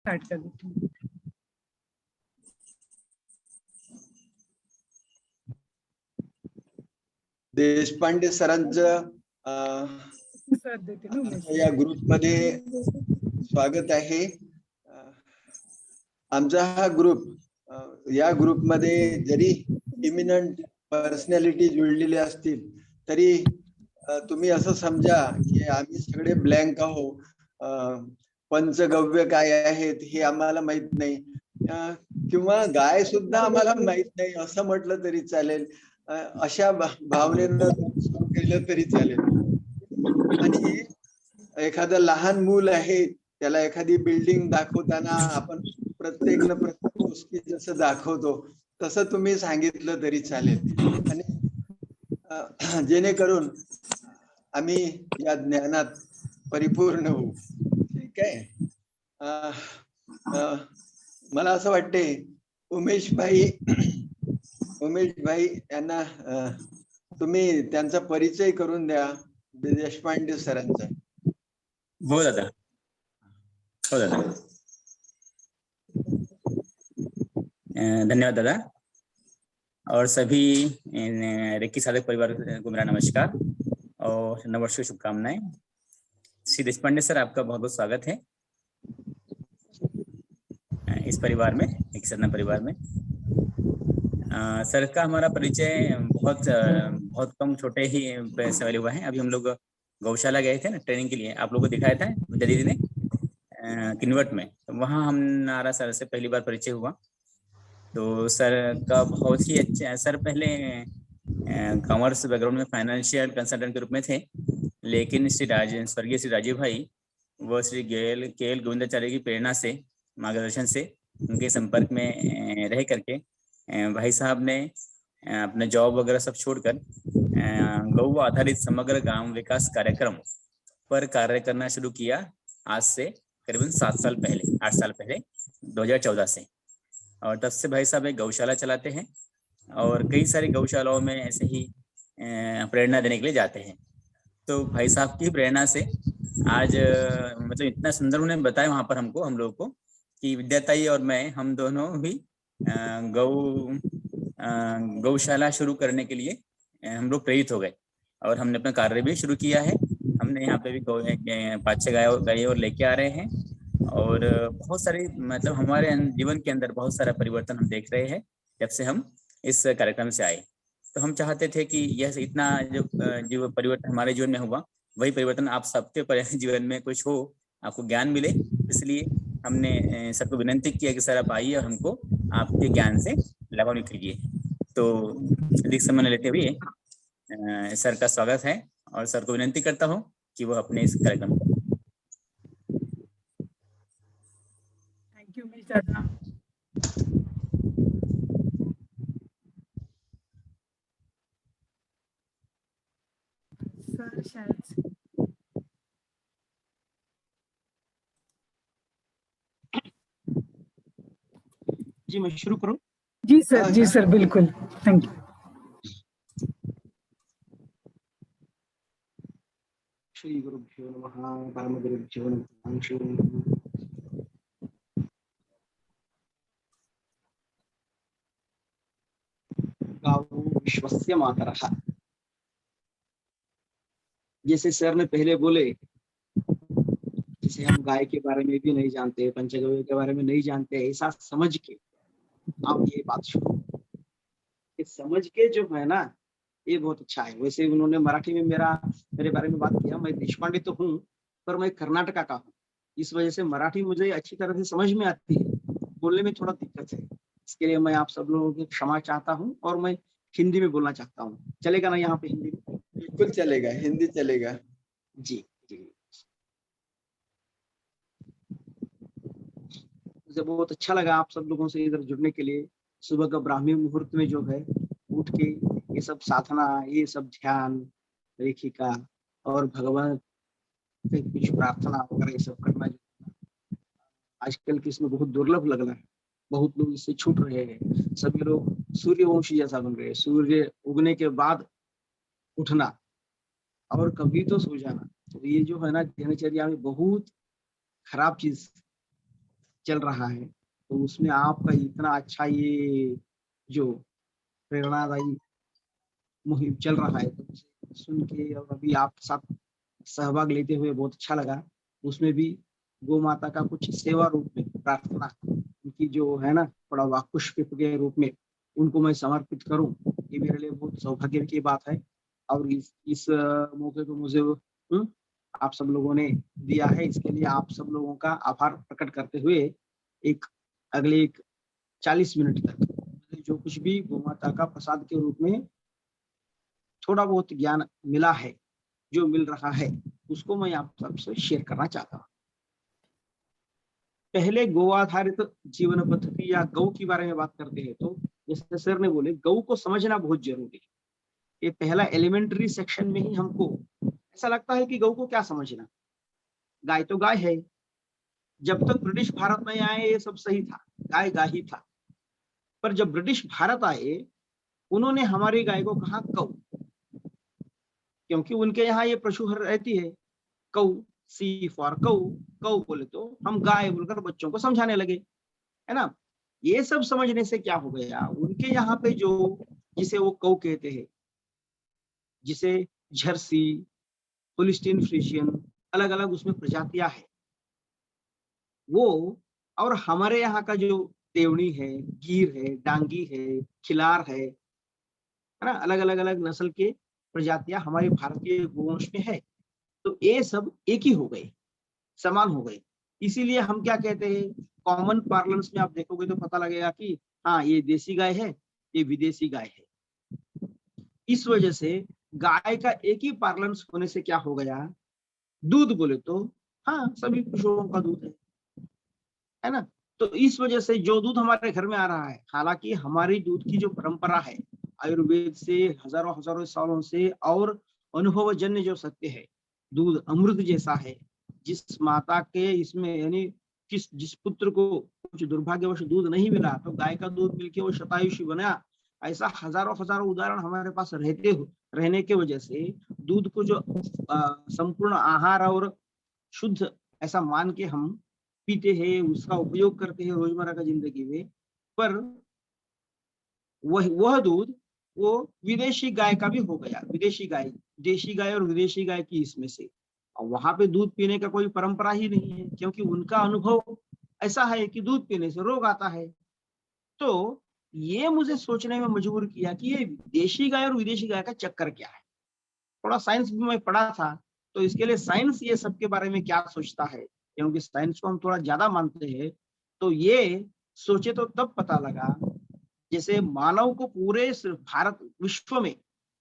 Start कर देती हूँ। देशपांडे सरांचं सर देते ना उमेश. या ग्रुपमध्ये स्वागत आहे. आमचा हा ग्रुप, या ग्रुपमध्ये जरी इमिनंट पर्सनॅलिटी जुळलेली असतील तरी तुम्ही असं समजा की आम्ही सगळे ब्लँक आहो. पंचगव्य काय आहेत हे आम्हाला माहित नाही, किंवा गाय सुद्धा आम्हाला माहित नाही असं म्हटलं तरी चालेल. अशा भावनेनं सुरू केलं तरी चालेल. आणि एखादं लहान मूल आहे, त्याला एखादी बिल्डिंग दाखवताना आपण प्रत्येक गोष्टी जसं दाखवतो तसं तुम्ही सांगितलं तरी चालेल. आणि जेणेकरून आम्ही या ज्ञानात परिपूर्ण होऊ. ठीक आहे. मला असं वाटते उमेश भाई यांना तुम्ही त्यांचा परिचय करून द्या, देशपांडे सरांचा. हो दादा, हो दादा. धन्यवाद दादा और सभी रेकी साधक परिवार को मेरा नमस्कार और नववर्ष की शुभकामनाएं. श्री देशपांडे सर, आपका बहुत बहुत स्वागत है इस परिवार में, रेकी साधना परिवार में. सर का हमारा परिचय बहुत कम छोटे ही पैसे वाले हुआ है. अभी हम लोग गौशाला गए थे ना ट्रेनिंग के लिए, आप लोगों को दिखाया था दीदी ने किन्वर्ट में, वहाँ हमारा सर से पहली बार परिचय हुआ. तो सर का बहुत ही अच्छा, सर पहले कॉमर्स बैकग्राउंड में फाइनेंशियल कंसल्टेंट के रूप में थे, लेकिन स्वर्गीय श्री राजीव भाई व श्री के एल गोविंदाचार्य की प्रेरणा से, मार्गदर्शन से, उनके संपर्क में रह करके भाई साहब ने अपने जॉब वगैरह सब छोड़कर गौ आधारित समग्र ग्राम विकास कार्यक्रम पर कार्य करना शुरू किया. आज से करीबन 8 साल पहले 2014 से. और तब से भाई साहब एक गौशाला चलाते हैं और कई सारी गौशालाओं में ऐसे ही प्रेरणा देने के लिए जाते हैं. तो भाई साहब की प्रेरणा से आज मतलब इतना सुंदर उन्होंने बताया वहाँ पर हमको, हम लोगों को, कि विद्याताई और मैं, हम दोनों भी गौशाला शुरू करने के लिए हम लोग प्रेरित हो गए और हमने अपना कार्य भी शुरू किया है. हमने यहाँ पे भी 5-6 गाय और लेके आ रहे हैं और बहुत सारी, मतलब हमारे जीवन के अंदर बहुत सारा परिवर्तन हम देख रहे हैं जब से हम इस कार्यक्रम से आए. तो हम चाहते थे कि यह इतना जो परिवर्तन हमारे जीवन में हुआ, वही परिवर्तन आप सबके जीवन में कुछ हो, आपको ज्ञान मिले. इसलिए हमने सबको विनती किया कि सर आप आइए और हमको आपके ज्ञान से लाभान्वित कीजिए. तो अधिक समय न लेते हुए सर का स्वागत है और सर को विनती करता हूँ कि वो अपने इस कार्यक्रम को. थैंक यू उमेश दादा. सर शायद जी मैं शुरू करूं? जी सर बिल्कुल. Thank you. श्री गुरुभ्यो नमः. परम गुरुभ्यो नमः. गावो विश्वस्य मातरः. जैसे सर ने पहले बोले, जैसे हम गाय के बारे में भी नहीं जानते, पंचगव्य के बारे में नहीं जानते, ऐसा समझ के आप ये बात शुरू, समझ के जो है ना, ये बहुत अच्छा है. वैसे उन्होंने मराठी में मेरे बारे में बात किया. मैं देशपांडे तो हूँ, पर मैं कर्नाटका का हूँ. इस वजह से मराठी मुझे अच्छी तरह से समझ में आती है, बोलने में थोड़ा दिक्कत है. इसके लिए मैं आप सब लोगों की क्षमा चाहता हूँ और मैं हिंदी में बोलना चाहता हूँ. चलेगा ना यहाँ पे हिंदी में? बिल्कुल चलेगा, हिंदी चलेगा. जी जी. मुझे बहुत अच्छा लगा आप सब लोगों से इधर जुड़ने के लिए. सुबह का ब्राह्मी मुहूर्त में जो है उठ के ये सब साधना, ये सब ध्यान, रेखिका और भगवान से कुछ प्रार्थना वगैरह ये सब करना आजकल के इसमें बहुत दुर्लभ लग रहा है. बहुत लोग इससे छूट रहे हैं. सभी लोग सूर्यवंशी जैसा बन रहे हैं. सूर्य उगने के बाद उठना और कभी तो सो जाना. तो ये जो है ना दिनचर्या में बहुत खराब चीज. चल रहा है, तो उसमें आपका इतना अच्छा ये जो प्रेरणादायी मुहिम चल रहा है, तो मुझे सुन के और अभी आपके साथ सहभाग लेते हुए बहुत अच्छा लगा। उसमें भी गौ माता का कुछ सेवा रूप में प्रार्थना, उनकी जो है ना थोड़ा वाक्पुष्प के रूप में उनको मैं समर्पित करूं, ये मेरे लिए बहुत सौभाग्य की बात है। और इस मौके को मुझे आप सब लोगों ने दिया है, इसके लिए आप सब लोगों का आभार प्रकट करते हुए अगले 40 मिनट तक जो कुछ भी गौ माता का प्रसाद के रूप में थोड़ा बहुत ज्ञान मिला है, जो मिल रहा है, उसको मैं आप सबसे शेयर करना चाहता हूँ। पहले गौ आधारित जीवन पद्धति या गौ के बारे में बात करते हैं, तो जैसे सर ने बोले गौ को समझना बहुत जरूरी है। ये पहला एलिमेंट्री सेक्शन में ही हमको ऐसा लगता है कि गौ को क्या समझना, गाय तो गाय है। जब तक ब्रिटिश भारत में आए ये सब सही था, गाय गाय ही था। पर जब ब्रिटिश भारत आए, उन्होंने हमारी गाय को कहा कौ, क्योंकि उनके यहाँ ये प्रशुहर रहती है, कौ, सी फॉर कौ। कौ बोले तो हम गाय बोलकर बच्चों को समझाने लगे, है ना। ये सब समझने से क्या हो गया, उनके यहाँ पे जो जिसे वो कौ कहते हैं, जिसे जर्सी, होलिस्टीन फ्रीशियन, अलग अलग उसमें प्रजातियां है वो, और हमारे यहाँ का जो देवनी है, गिर है, डांगी है, खिलार है ना, अलग अलग अलग नस्ल के प्रजातियां हमारे भारतीय गोवंश में है। तो ये सब एक ही हो गए, समान हो गए। इसीलिए हम क्या कहते हैं, कॉमन पार्लेंस में आप देखोगे तो पता लगेगा कि हाँ ये देसी गाय है, ये विदेशी गाय है। इस वजह से गाय का एक ही पार्लेंस होने से क्या हो गया, दूध बोले तो हाँ सभी पशुओं का दूध है ना। तो इस वजह से जो दूध हमारे घर में आ रहा है, हालांकि हमारी दूध की जो परंपरा है आयुर्वेद से हजारों हजारों सालों से, और अनुभवजन्य जो सत्य है, दूध अमृत जैसा है। जिस माता के इसमें यानी जिस पुत्र को कुछ दुर्भाग्यवश दूध नहीं मिला, तो गाय का दूध मिलके वो शतायुषी बना, ऐसा हजारों हजारों उदाहरण हमारे पास रहने के वजह से दूध को जो संपूर्ण आहार और शुद्ध ऐसा मान के हम पीते हैं, उसका उपयोग करते हैं रोजमर्रा का जिंदगी में। पर वह दूध वो विदेशी गाय का भी हो गया, विदेशी गाय, देशी गाय और विदेशी गाय की इसमें से। और वहां पे दूध पीने का कोई परंपरा ही नहीं है, क्योंकि उनका अनुभव ऐसा है कि दूध पीने से रोग आता है। तो ये मुझे सोचने में मजबूर किया कि ये देशी गाय और विदेशी गाय का चक्कर क्या है। थोड़ा साइंस भी मैं पढ़ा था, तो इसके लिए साइंस ये सब के बारे में क्या सोचता है, क्योंकि साइंस को हम थोड़ा ज्यादा मानते हैं। तो ये सोचे तो तब पता लगा, जैसे मानव को पूरे भारत विश्व में,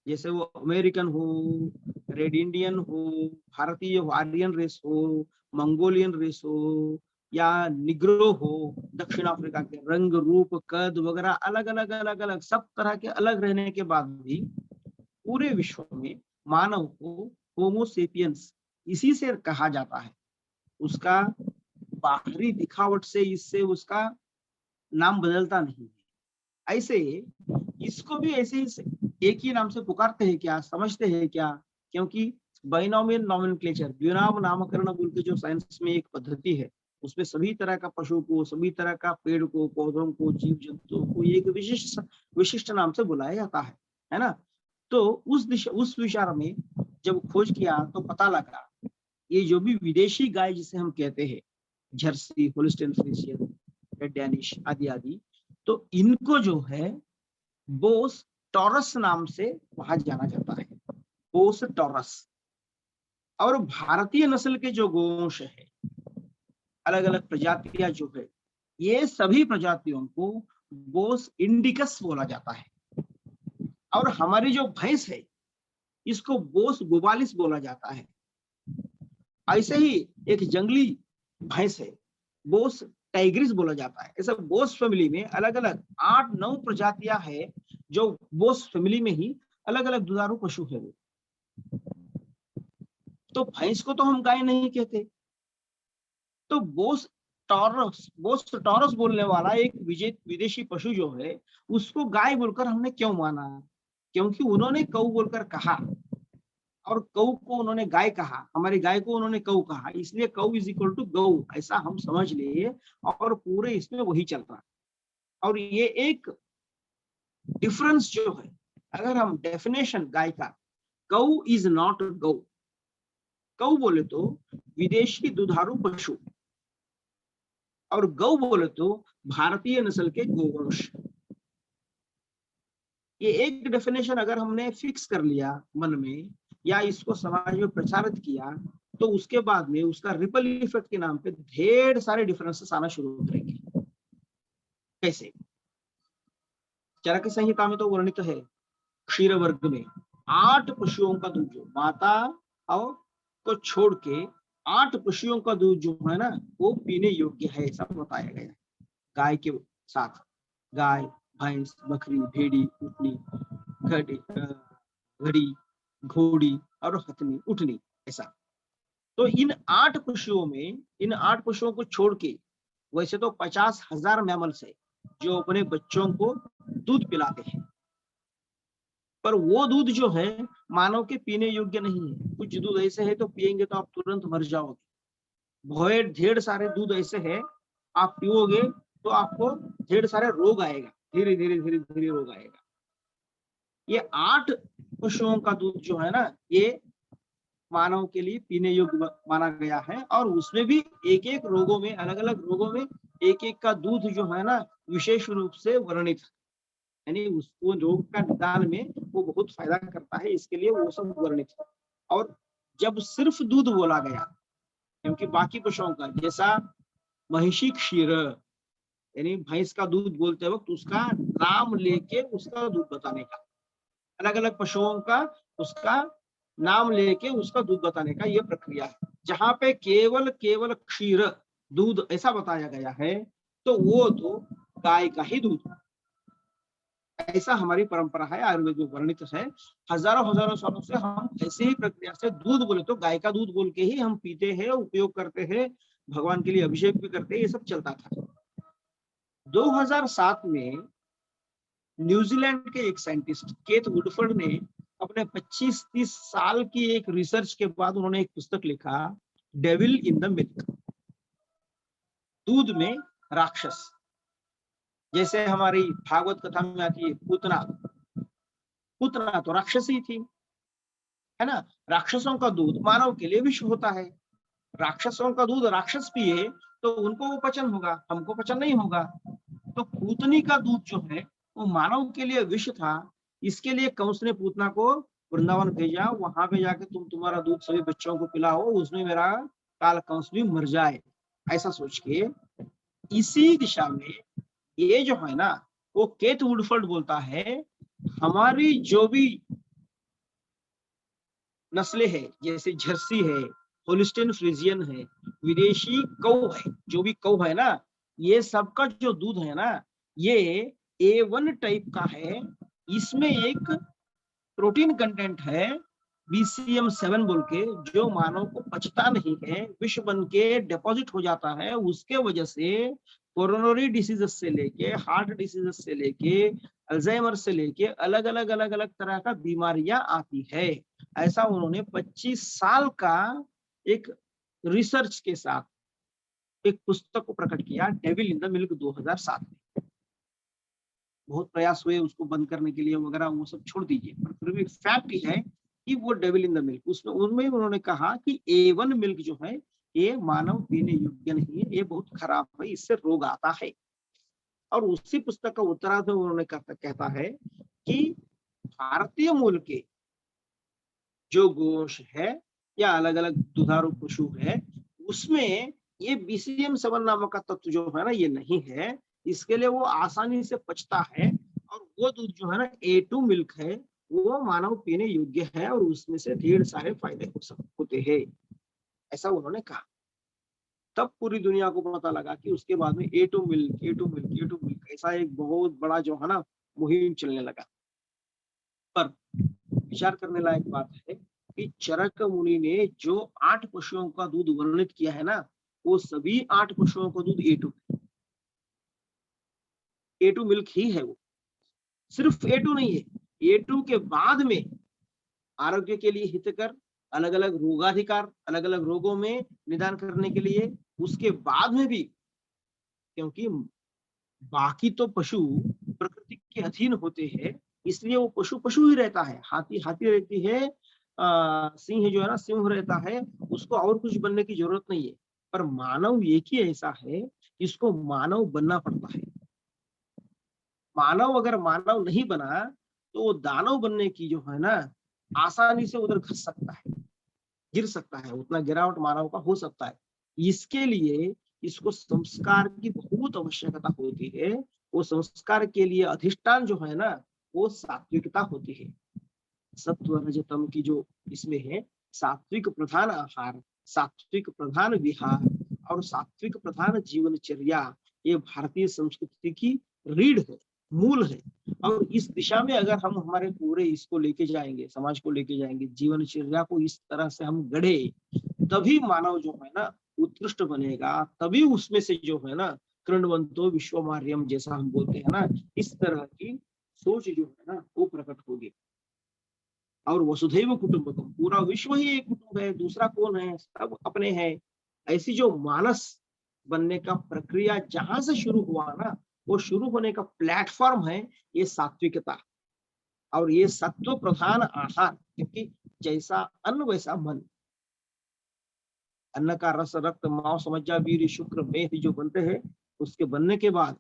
जैसे वो अमेरिकन हो, रेड इंडियन हो, भारतीय आर्यन रेस हो, मंगोलियन रेस हो, या निग्रो हो, दक्षिण अफ्रीका के रंग रूप कद वगैरह अलग अलग सब तरह के अलग रहने के बाद भी पूरे विश्व में मानव को होमो सेपियंस इसी से कहा जाता है। उसका बाहरी दिखावट से इससे उसका नाम बदलता नहीं है। ऐसे इसको भी ऐसे ही एक ही नाम से पुकारते हैं क्या, समझते हैं क्या, क्योंकि बाइनोमियल नॉमेनक्लेचर, द्विनाम नामकरण बोल के जो साइंस में एक पद्धति है, उसमें सभी तरह का पशु को, सभी तरह का पेड़ को, पौधों को, जीव जंतुओं को एक विशिष्ट नाम से बुलाया जाता है ना। तो उस विचार में जब खोज किया तो पता लगा, ये जो भी विदेशी गाय जिसे हम कहते हैं, जर्सी, होलिस्टीन फ्रीशियन, रेड डैनिश आदि आदि, तो इनको जो है बोस टॉरस नाम से वहां जाना जाता है, बोस टॉरस। और भारतीय नस्ल के जो गोवंश है, अलग अलग प्रजातियां जो है, ये सभी प्रजातियों को बोस इंडिकस बोला जाता है। और हमारी जो भैंस है, इसको बोस गुबालिस बोला जाता है। ऐसे ही एक जंगली भैंस है, बोस टाइग्रिस बोला जाता है। ऐसा बोस फैमिली में अलग अलग 8-9 प्रजातियां हैं, जो बोस फैमिली में ही अलग अलग दुधारू पशु है वो। तो भैंस को तो हम गाय नहीं कहते, तो बोस टॉरस बोलने वाला एक विदेशी पशु जो है, उसको गाय बोलकर हमने क्यों माना, क्योंकि उन्होंने कौ बोलकर कहा। और कऊ को उन्होंने गाय कहा, हमारी गाय को उन्होंने कऊ कहा, इसलिए कऊ इज इक्वल टू गऊ, ऐसा हम समझ लिए और पूरे इसमें वही चल रहा है। और ये एक डिफरेंस जो है, अगर हम डेफिनेशन गाय का, कऊ इज नॉट गौ, कऊ बोले तो विदेशी दुधारू पशु, और गौ बोले तो भारतीय नस्ल के गोवंश। ये एक डेफिनेशन अगर हमने फिक्स कर लिया मन में या इसको समाज में प्रचारित किया, तो उसके बाद में उसका रिपल इफेक्ट के नाम पे ढेर सारे डिफरेंसेस आना शुरू करेंगे। कैसे? चरक संहिता में तो वर्णित है, क्षीर वर्ग में 8 पशुओं का दूध, जो माता और को छोड़ के 8 पशुओं का दूध जो है ना वो पीने योग्य है, ऐसा बताया गया। गाय के साथ गाय, भैंस, बकरी, भेड़ी, उटनी, घड़ी, घोड़ी और हथनी, उठनी, ऐसा। तो इन 8 पशुओं में, इन 8 पशुओं को छोड़ के वैसे तो 50,000 मैमल्स है जो अपने बच्चों को दूध पिलाते हैं, पर वो दूध जो है मानव के पीने योग्य नहीं है। कुछ दूध ऐसे है तो पिएंगे तो आप तुरंत मर जाओगे, ढेर सारे दूध ऐसे है आप पियोगे तो आपको ढेर सारे रोग आएगा, धीरे धीरे रोग आएगा। ये 8 पशुओं का दूध जो है ना ये मानव के लिए पीने योग्य माना गया है, और उसमें भी एक एक रोगों में, अलग अलग रोगों में एक एक का दूध जो है ना विशेष रूप से वर्णित, यानी उसको रोग का निदान में वो बहुत फायदा करता है, इसके लिए वो सब वर्णित है। और जब सिर्फ दूध बोला गया, क्योंकि बाकी पशुओं का जैसा महिषी क्षीर यानी भैंस का दूध बोलते वक्त उसका नाम लेके उसका दूध बताने का, अलग अलग पशुओं का उसका नाम लेके उसका दूध बताने का ये प्रक्रिया है। जहां पे केवल क्षीर दूध ऐसा बताया गया है तो वो तो गाय का ही दूध, ऐसा हमारी परंपरा है, आयुर्वेद में वर्णित है। हजारों सालों से हम ऐसे ही प्रक्रिया से दूध बोले तो गाय का दूध बोल के ही हम पीते हैं, उपयोग करते हैं, भगवान के लिए अभिषेक भी करते हैं, ये सब चलता था। 2007 में न्यूजीलैंड के एक साइंटिस्ट केथ वुडफोर्ड ने अपने 25-30 साल की एक रिसर्च के बाद उन्होंने एक पुस्तक लिखा, डेविल इन द मिल्क, दूध में राक्षस। जैसे हमारी भागवत कथा में आती है पूतना, पूतना तो राक्षस ही थी, है ना। राक्षसों का दूध मानव के लिए विष होता है, राक्षसों का दूध राक्षस पिए तो उनको वो पचन होगा, हमको पचन नहीं होगा। तो पूतनी का दूध जो है वो मानव के लिए विष था, इसके लिए कंस ने पूतना को वृंदावन भेजा, वहां पे जाके तुम्हारा दूध सभी बच्चों को पिलाओ, उसमें मेरा काल कंस भी मर जाए, ऐसा सोच के इसी दिशा में ये जो है ना वो केथ वुडफोर्ड बोलता है, हमारी जो भी नस्लें है जैसे जर्सी है, होलिस्टीन फ्रिजियन है, विदेशी कौ है, जो भी कौ है ना, ये सबका जो दूध है ना ये A1 टाइप का है, इसमें एक प्रोटीन कंटेंट है BCM7 बोल के, जो मानव को पचता नहीं है, विष बन के डिपॉजिट हो जाता है, उसके वजह से कोरोनरी डिसीजेस से लेके हार्ट डिसीजेस से लेके अल्जाइमर से लेके अलग अलग तरह का बीमारियां आती है। ऐसा उन्होंने 25 साल का एक रिसर्च के साथ एक पुस्तक को प्रकट किया, डेविल इन द मिल्क, 2007 में। बहुत प्रयास हुए उसको बंद करने के लिए वगैरह, वो सब छोड़ दीजिए, पर फिर भी फैक्ट है कि वो डेविल इन द मिल्क, उसमें उनमें उन्होंने कहा कि A1 मिल्क जो है ये मानव पीने योग्य नहीं है, ये बहुत खराब है, इससे रोग आता है। और उसी पुस्तक का उत्तरार्ध उन्होंने कहता है कि भारतीय मूल के जो गोश है या अलग अलग दुधारू पशु है उसमें ये BCM7 नामक का तत्व जो है ना ये नहीं है, इसके लिए वो आसानी से पचता है, और वो दूध जो है ना A2 मिल्क है वो मानव पीने योग्य है, और उसमें से ढेर सारे फायदे होते हैं, ऐसा उन्होंने कहा। तब पूरी दुनिया को पता लगा कि उसके बाद में A2 मिल्क ऐसा एक बहुत बड़ा जो है ना मुहिम चलने लगा। पर विचार करने लायक बात है कि चरक मुनि ने जो 8 पशुओं का दूध वर्णित किया है ना वो सभी 8 पशुओं का दूध A2 मिल्क ही है, वो सिर्फ A2 नहीं है, A2 के बाद में आरोग्य के लिए हितकर, अलग अलग रोगाधिकार, अलग अलग रोगों में निदान करने के लिए, उसके बाद में भी, क्योंकि बाकी तो पशु प्रकृति के अधीन होते हैं, इसलिए वो पशु पशु ही रहता है, हाथी हाथी रहती है, सिंह जो है ना सिंह रहता है, उसको और कुछ बनने की जरूरत नहीं है। पर मानव एक ही ऐसा है, इसको मानव बनना पड़ता है। मानव अगर मानव नहीं बना तो वो दानव बनने की जो है ना आसानी से उधर घस सकता है, गिर सकता है, उतना गिरावट मानव का हो सकता है। इसके लिए इसको संस्कार की बहुत आवश्यकता होती है। वो संस्कार के लिए अधिष्ठान जो है ना वो सात्विकता होती है। सत्व रजतम की जो इसमें है, सात्विक प्रधान आहार, सात्विक प्रधान विहार और सात्विक प्रधान जीवनचर्या, ये भारतीय संस्कृति की रीढ़ है, मूल है। और इस दिशा में अगर हम हमारे पूरे इसको लेके जाएंगे, समाज को लेके जाएंगे, जीवनचर्या को इस तरह से हम गढ़े, तभी मानव जो है ना उत्कृष्ट बनेगा, तभी उसमें से जो है ना कृण्वन्तो विश्वमार्यम जैसा हम बोलते हैं ना, इस तरह की सोच जो है ना वो प्रकट होगी। और वसुधैव कुटुंबकम, पूरा विश्व ही एक कुटुंब है, दूसरा कौन है, सब अपने हैं। ऐसी जो मानस बनने का प्रक्रिया जहां से शुरू हुआ ना, वो शुरू होने का प्लेटफॉर्म है ये सात्विकता। और ये सत्व प्रधान आहार, क्योंकि जैसा अन्न वैसा मन। अन्न का रस रक्त मांस मज्जा वीर्य शुक्र मेध जो बनते हैं, उसके बनने के बाद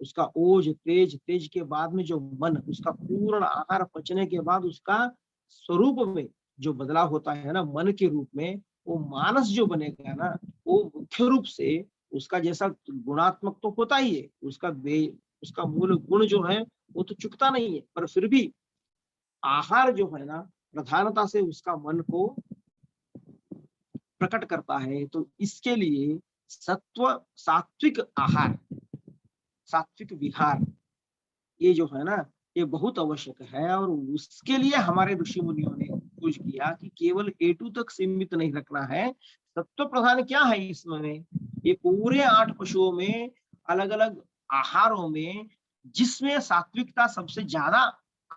उसका ओज तेज, तेज के बाद में जो मन, उसका पूर्ण आहार पचने के बाद उसका स्वरूप में जो बदलाव होता है ना मन के रूप में, वो मानस जो बनेगा ना वो मुख्य रूप से उसका जैसा गुणात्मक तो होता ही है, उसका मूल गुण जो है वो तो चुकता नहीं है, पर फिर भी आहार जो है ना प्रधानता से उसका मन को प्रकट करता है। तो इसके लिए सात्विक आहार, सात्विक विहार, ये जो है ना ये बहुत आवश्यक है। और उसके लिए हमारे ऋषि मुनियों ने खोज किया कि केवल A2 तक सीमित नहीं रखना है। सत्व प्रधान क्या है इसमें, ये पूरे 8 पशुओं में अलग अलग आहारों में जिसमें सात्विकता सबसे ज्यादा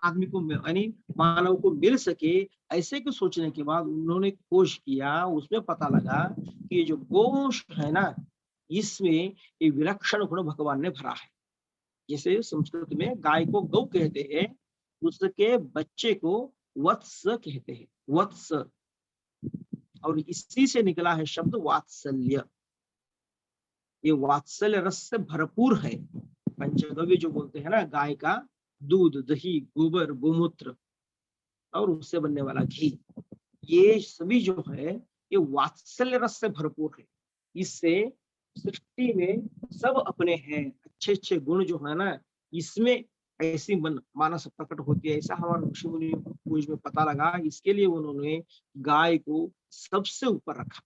आदमी को यानी मानव को मिल सके, ऐसे को सोचने के बाद उन्होंने खोज किया, उसमें पता लगा कि ये जो गोवंश है ना इसमें ये विलक्षण गुण भगवान ने भरा है। जैसे संस्कृत में गाय को गौ कहते हैं, उसके बच्चे को वत्स कहते हैं, वत्स, और इसी से निकला है शब्द वात्सल्य। ये वात्सल्य रस से भरपूर है। पंचगव्य जो बोलते हैं ना, गाय का दूध, दही, गोबर, गोमूत्र और उससे बनने वाला घी, ये सभी जो है ये वात्सल्य रस से भरपूर है। इससे सृष्टि में सब अपने हैं, अच्छे अच्छे गुण जो है ना इसमें ऐसी मानस प्रकट होती है, ऐसा हमारे ऋषि मुनियों को खोज में पता लगा। इसके लिए उन्होंने गाय को सबसे ऊपर रखा।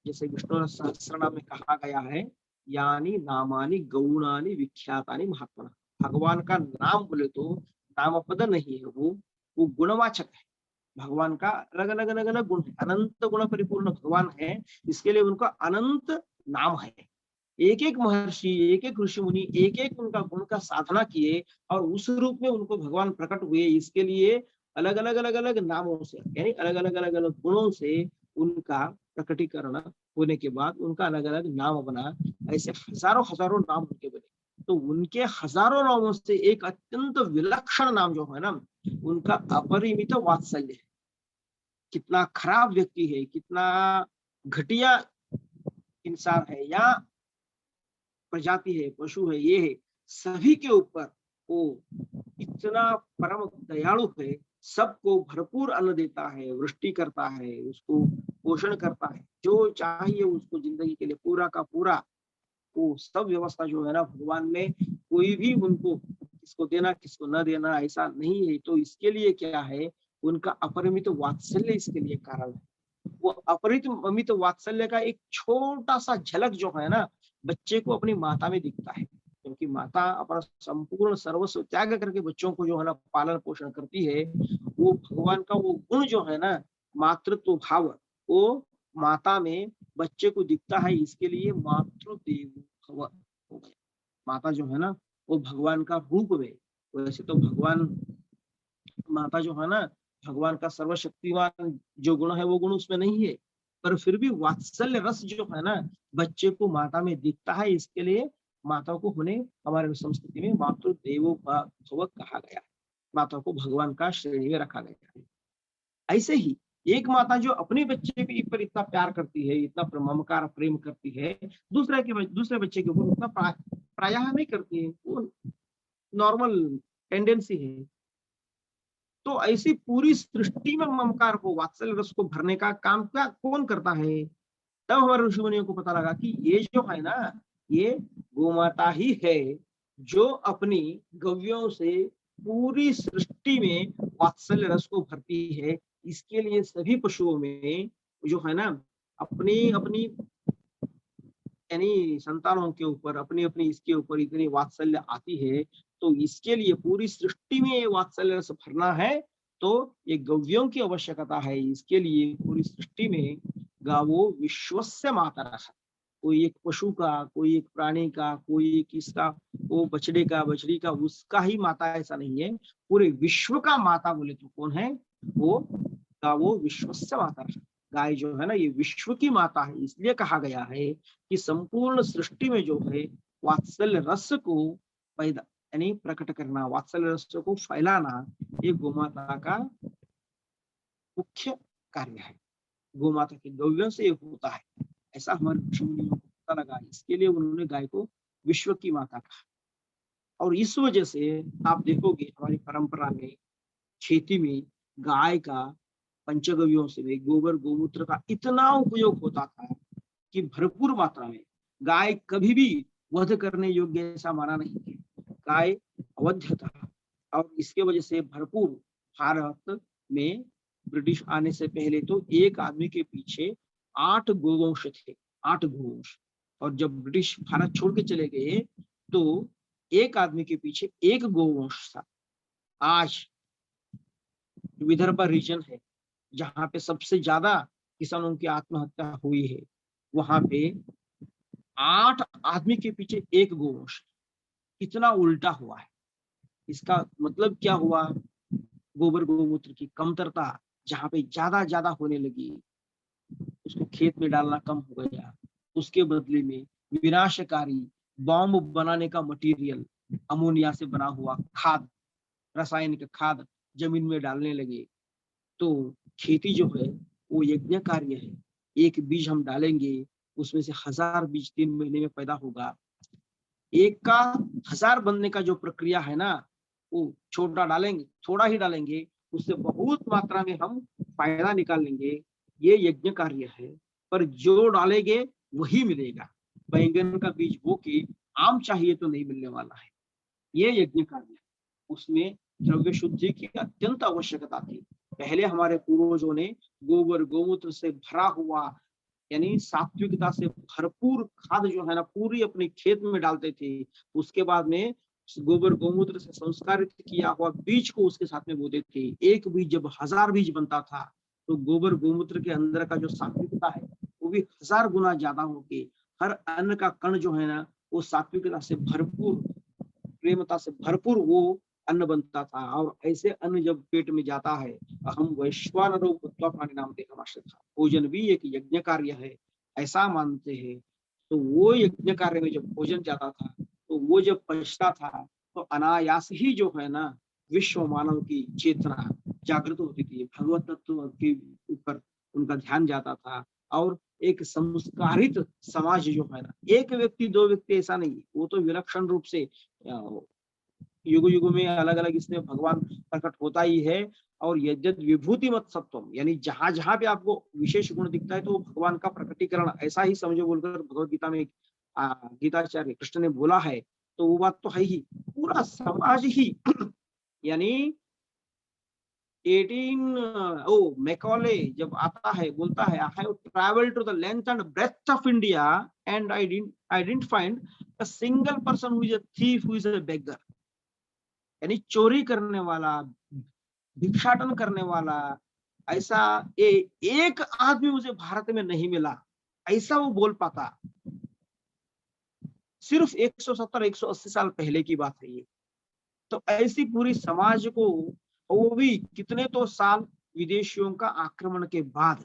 जैसे विष्णु सहस्त्रनाम में कहा गया है, यानी नामानि गौणानि विख्यातानि महात्मना। भगवान का नाम बोले तो नाम पद नहीं है, वो गुणवाचक है। भगवान का अलग अलग अलग अलग गुण है, अनंत गुण परिपूर्ण भगवान है, इसके लिए उनका अनंत नाम है। एक एक महर्षि, एक एक ऋषि मुनि, एक एक उनका गुण का साधना किए और उस रूप में उनको भगवान प्रकट हुए। इसके लिए अलग अलग अलग अलग नामों से, यानी अलग अलग अलग अलग गुणों से उनका प्रकटीकरण होने के बाद उनका अलग अलग नाम बना। ऐसे हजारों हजारों नाम उनके बने। तो उनके हजारों नामों से एक अत्यंत विलक्षण नाम जो है ना, उनका अपरिमित वात्सल्य है। कितना खराब व्यक्ति है, कितना घटिया इंसान है या प्रजाति है, पशु है, ये है, सभी के ऊपर वो इतना परम दयालु है, सबको भरपूर अन्न देता है, वृष्टि करता है, उसको पोषण करता है, जो चाहिए उसको जिंदगी के लिए पूरा का पूरा वो सब व्यवस्था जो है ना भगवान ने, कोई भी उनको किसको देना किसको न देना ऐसा नहीं है। तो इसके लिए क्या है, उनका अपरिमित वात्सल्य इसके लिए कारण है। वो अपरिमित वात्सल्य का एक छोटा सा झलक जो है ना बच्चे को अपनी माता में दिखता है, क्योंकि माता अपना संपूर्ण सर्वस्व त्याग करके बच्चों को जो है ना पालन पोषण करती है। वो भगवान का वो गुण जो है ना मातृत्व भाव, वो माता में बच्चे को दिखता है। इसके लिए मातृदेवो भव, माता जो है ना वो भगवान का रूप में, वैसे तो भगवान माता जो है ना भगवान का सर्वशक्तिमान जो गुण है वो गुण उसमें नहीं है, पर फिर भी वात्सल्य रस जो है ना बच्चे को माता में दिखता है, इसके लिए माता को होने हमारे संस्कृति में मातृ देवो भव कहा गया, माता को भगवान का श्रेणी में रखा गया है। ऐसे ही एक माता जो अपने बच्चे के ऊपर इतना प्यार करती है, इतना ममकार प्रेम करती है, दूसरे बच्चे के ऊपर उतना प्रायः नहीं करती है, वो नॉर्मल टेंडेंसी है। तो ऐसी पूरी सृष्टि में ममकार को, वात्सल्य रस को भरने का काम क्या कौन करता है? तब हमारे ऋषि मुनियों को पता लगा कि ये जो है ना, ये गोमाता ही है जो अपनी गव्यों से पूरी सृष्टि में वात्सल्य रस को भरती है। इसके लिए सभी पशुओं में जो है ना अपनी अपनी यानी संतानों के ऊपर अपनी अपनी इसके ऊपर इतनी वात्सल्य आती है, तो इसके लिए पूरी सृष्टि में ये वात्सल्य रस भरना है तो ये गव्यों की आवश्यकता है। इसके लिए पूरी सृष्टि में गावो विश्वस्य मातरः, कोई एक पशु का, कोई एक प्राणी का, कोई एक इसका, वो बछड़े का बछड़ी का उसका ही माता ऐसा नहीं है, पूरे विश्व का माता बोले तो कौन है? वो गावो विश्वस्य मातरः, गाय जो है ना ये विश्व की माता है। इसलिए कहा गया है कि संपूर्ण सृष्टि में जो है वात्सल्य रस को पैदा यानी प्रकट करना, वात्सल्य रस को फैलाना, ये गोमाता का मुख्य कार्य है। गोमाता के गव्यों से ये होता है, ऐसा हमारे ऋषि मुनियों को पता लगा। इसके लिए उन्होंने गाय को विश्व की माता कहा। और इस वजह से आप देखोगे हमारी परंपरा में खेती में गाय का पंचगव्यों से गोबर गोमूत्र का इतना उपयोग होता था कि भरपूर मात्रा में। गाय कभी भी वध करने योग्य ऐसा माना नहीं है, गाय अवध्य था। और इसके वजह से भरपूर भारत में ब्रिटिश आने से पहले तो एक आदमी के पीछे 8 गोवंश थे, 8 गोवंश। और जब ब्रिटिश भारत छोड़ के चले गए तो एक आदमी के पीछे 1 गोवंश था। आज विदर्भ रीजन है जहाँ पे सबसे ज्यादा किसानों की आत्महत्या हुई है, वहां पे 8 आदमी के पीछे 1 गोवंश। कितना उल्टा हुआ है। इसका मतलब क्या हुआ? गोबर गोमूत्र की कमतरता जहाँ पे ज्यादा होने लगी, उसको खेत में डालना कम हो गया। उसके बदले में विनाशकारी बॉम्ब बनाने का मटेरियल, अमोनिया से बना हुआ खाद, रासायनिक खाद जमीन में डालने लगे। तो खेती जो है वो यज्ञ कार्य है। एक बीज हम डालेंगे, उसमें से 1000 बीज 3 महीने में पैदा होगा। एक का 1000 बनने का जो प्रक्रिया है ना, वो छोटा डालेंगे, थोड़ा ही डालेंगे, उससे बहुत मात्रा में हम फायदा निकाल लेंगे। ये यज्ञ कार्य है। पर जो डालेंगे वही मिलेगा। बैंगन का बीज बो के आम चाहिए तो नहीं मिलने वाला है। ये यज्ञ कार्य है। उसमें द्रव्य शुद्धि की अत्यंत आवश्यकता थी। पहले हमारे पूर्वजों ने गोबर गोमूत्र से भरा हुआ यानी सात्विकता से भरपूर खाद जो है ना पूरी अपने खेत में डालते थे। उसके बाद में गोबर गोमूत्र से संस्कारित किया हुआ बीज को उसके साथ में बोते थे। एक बीज जब 1000 बीज बनता था तो गोबर गोमूत्र के अंदर का जो सात्विकता है वो भी 1000 गुना ज्यादा होके हर अन्न का कण जो है ना वो सात्विकता से भरपूर, प्रेमता से भरपूर वो अन्न बनता था। और ऐसे अन्न जब पेट में जाता है, हम वैश्वानरो भूत्वा प्राणी नाम देहमाश्रितः, भोजन भी एक यज्ञ कार्य है ऐसा मानते हैं। तो वो यज्ञ कार्य में जब भोजन जाता था तो वो जब पचता था तो अनायास ही जो है ना विश्व मानव की चेतना जागृत होती थी, भगवत तत्व के ऊपर उनका ध्यान जाता था। और एक संस्कारित समाज जो है ना, एक व्यक्ति 2 व्यक्ति ऐसा नहीं, वो तो विलक्षण रूप से युग युग में अलग अलग इसमें भगवान प्रकट होता ही है। और यद्यद विभूति मत सत्वम, यानी जहां जहां पे आपको विशेष गुण दिखता है तो भगवान का प्रकटीकरण ऐसा ही समझो बोलकर भगवत गीता में गीताचार्य कृष्ण ने बोला है। तो वो बात तो है ही। पूरा समाज ही यानी 18 मैकॉले जब आता है बोलता है, I have travelled to the length and breath of India and I didn't find a single person who is a thief, who is a beggar. यानी चोरी करने वाला, भिक्षाटन करने वाला ऐसा एक आदमी मुझे भारत में नहीं मिला, ऐसा वो बोल पाता। सिर्फ 170-180 साल पहले की बात है ये। तो ऐसी पूरी समाज को, वो भी कितने तो साल विदेशियों का आक्रमण के बाद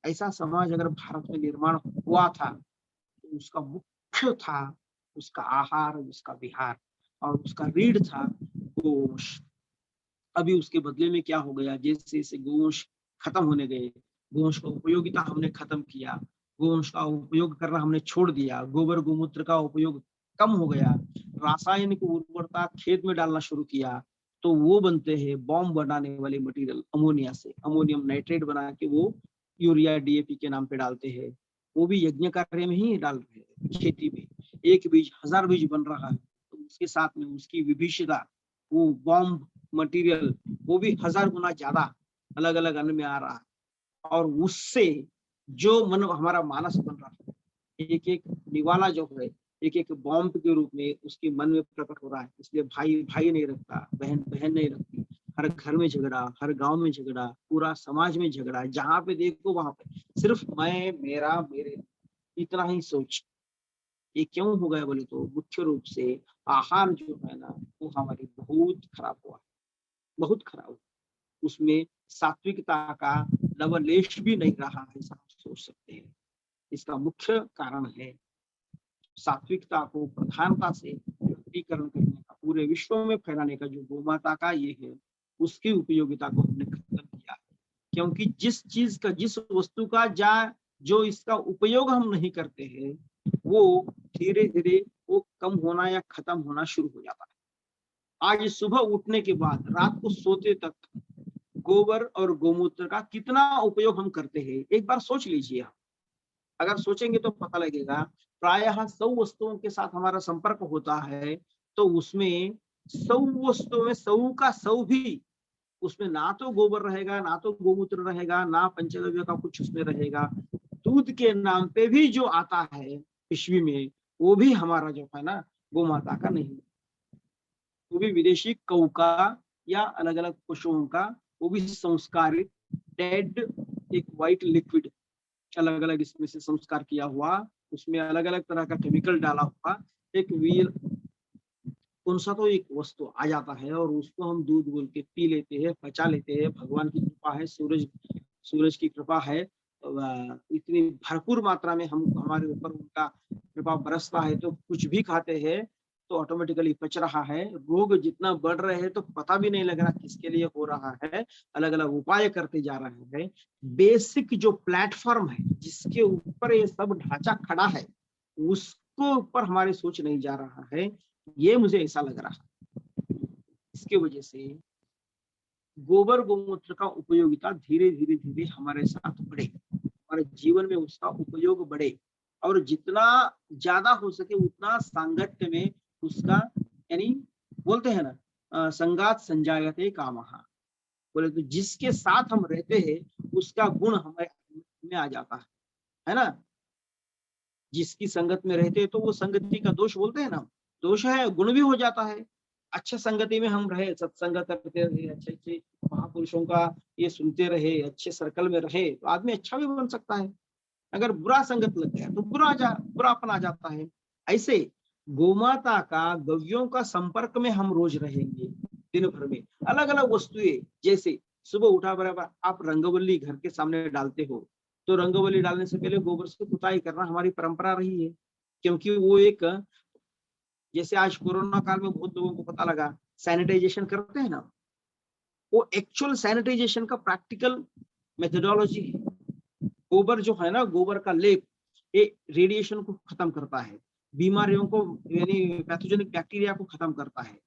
ऐसा समाज अगर भारत में निर्माण हुआ था तो उसका मुख्य था उसका आहार, उसका विहार और उसका रीढ़ था गोवंश। अभी उसके बदले में क्या हो गया, जैसे जैसे गोवंश खत्म होने गए, गोवंश का उपयोगिता हमने खत्म किया, गोवंश का उपयोग करना हमने छोड़ दिया, गोबर गोमूत्र का उपयोग कम हो गया, रासायनिक उर्वरता खेत में डालना शुरू किया, तो वो बनते हैं बॉम्ब बनाने वाले मटेरियल अमोनिया से, अमोनियम नाइट्रेट बना के वो यूरिया डीएपी के नाम पे डालते हैं। वो भी यज्ञ कार्य में ही डाल रहे हैं। खेती में एक बीज 1000 बीज बन रहा है तो उसके साथ में उसकी विभीषिका, वो बॉम्ब मटेरियल वो भी 1000 गुना ज्यादा अलग अलग अन्न में आ रहा है, और उससे जो मन हमारा मानस बन रहा है, एक एक निवाला जो है एक एक बॉम्ब के रूप में उसके मन में प्रकट हो रहा है। इसलिए भाई भाई नहीं रखता, बहन बहन नहीं रखती, हर घर में झगड़ा, हर गांव में झगड़ा, पूरा समाज में झगड़ा, जहां पे देखो वहां पे सिर्फ मैं, मेरा, मेरे, इतना ही सोच। ये क्यों हो गया बोले तो मुख्य रूप से आहार जो है ना वो हमारी बहुत खराब हुआ, बहुत खराब हुआ। उसमें सात्विकता का लवलेश भी नहीं रहा है, ऐसा आप सोच सकते हैं। इसका मुख्य कारण है सात्विकता को प्रधानता से व्यक्तिकरण करने का, पूरे विश्व में फैलाने का जो गोमाता का ये है, उसकी उपयोगिता को हमने खत्म किया है। क्योंकि जिस चीज का, जिस वस्तु का जो इसका उपयोग हम नहीं करते हैं, वो धीरे धीरे वो कम होना या खत्म होना शुरू हो जाता है। आज सुबह उठने के बाद रात को सोते तक गोबर और गोमूत्र का कितना उपयोग हम करते हैं, एक बार सोच लीजिए आप। अगर सोचेंगे तो पता लगेगा प्रायः 100 वस्तुओं के साथ हमारा संपर्क होता है, तो उसमें 100 वस्तुओं में 100 का 100 भी उसमें ना तो गोबर रहेगा, ना तो गोमूत्र रहेगा, ना पंचगव्य का कुछ उसमें रहेगा। दूध के नाम पे भी जो आता है पिशवी में, वो भी हमारा जो है ना गोमाता का नहीं, वो भी विदेशी गौ का या अलग अलग पशुओं का, वो भी संस्कारित डेड एक व्हाइट लिक्विड अलग अलग इसमें से संस्कार किया हुआ, उसमें अलग अलग तरह का केमिकल डाला हुआ एक वीर कौन सा तो एक वस्तु आ जाता है, और उसको हम दूध बोल के पी लेते हैं, पचा लेते हैं। भगवान की कृपा है, सूरज की कृपा है, इतनी भरपूर मात्रा में हम हमारे ऊपर उनका कृपा बरसता है, तो कुछ भी खाते हैं तो ऑटोमेटिकली पच रहा है। रोग जितना बढ़ रहे हैं तो पता भी नहीं लग रहा किसके लिए हो रहा है, अलग अलग उपाय करते जा रहे हैं। बेसिक जो प्लेटफॉर्म है जिसके ऊपर ये सब ढांचा खड़ा है, उसको ऊपर हमारी सोच नहीं जा रहा है, ये मुझे ऐसा लग रहा है। इसके वजह से गोबर गोमूत्र का उपयोगिता धीरे धीरे धीरे हमारे साथ बढ़े, हमारे जीवन में उसका उपयोग बढ़े, और जितना ज्यादा हो सके उतना सांगत्य में उसका, यानी बोलते हैं ना संगात संजायते कामः, बोले तो जिसके साथ हम रहते हैं उसका गुण हमें में आ जाता है ना। जिसकी संगत में रहते हैं तो वो संगति का दोष बोलते हैं ना, दोष है, गुण भी हो जाता है। अच्छे संगति में हम रहे, सत्संग करते रहे, अच्छे अच्छे महापुरुषों का ये सुनते रहे, अच्छे सर्कल में रहे, तो आदमी अच्छा भी बन सकता है। अगर बुरा संगत लग गया तो बुरापन आ जाता है। ऐसे गोमाता का, गव्यों का संपर्क में हम रोज रहेंगे दिन भर में, अलग अलग वस्तुएं, जैसे सुबह उठा बराबर आप रंगवल्ली घर के सामने डालते हो, तो रंगवल्ली डालने से पहले गोबर से पुताई करना हमारी परंपरा रही है। क्योंकि वो एक, जैसे आज कोरोना काल में बहुत लोगों को पता लगा सैनिटाइजेशन करते हैं ना, वो एक्चुअल सैनिटाइजेशन का प्रैक्टिकल मेथोडोलॉजी है। गोबर जो है ना, गोबर का लेप, ये रेडिएशन को खत्म करता है, बीमारियों को यानी पैथोजेनिक बैक्टीरिया को खत्म करता है।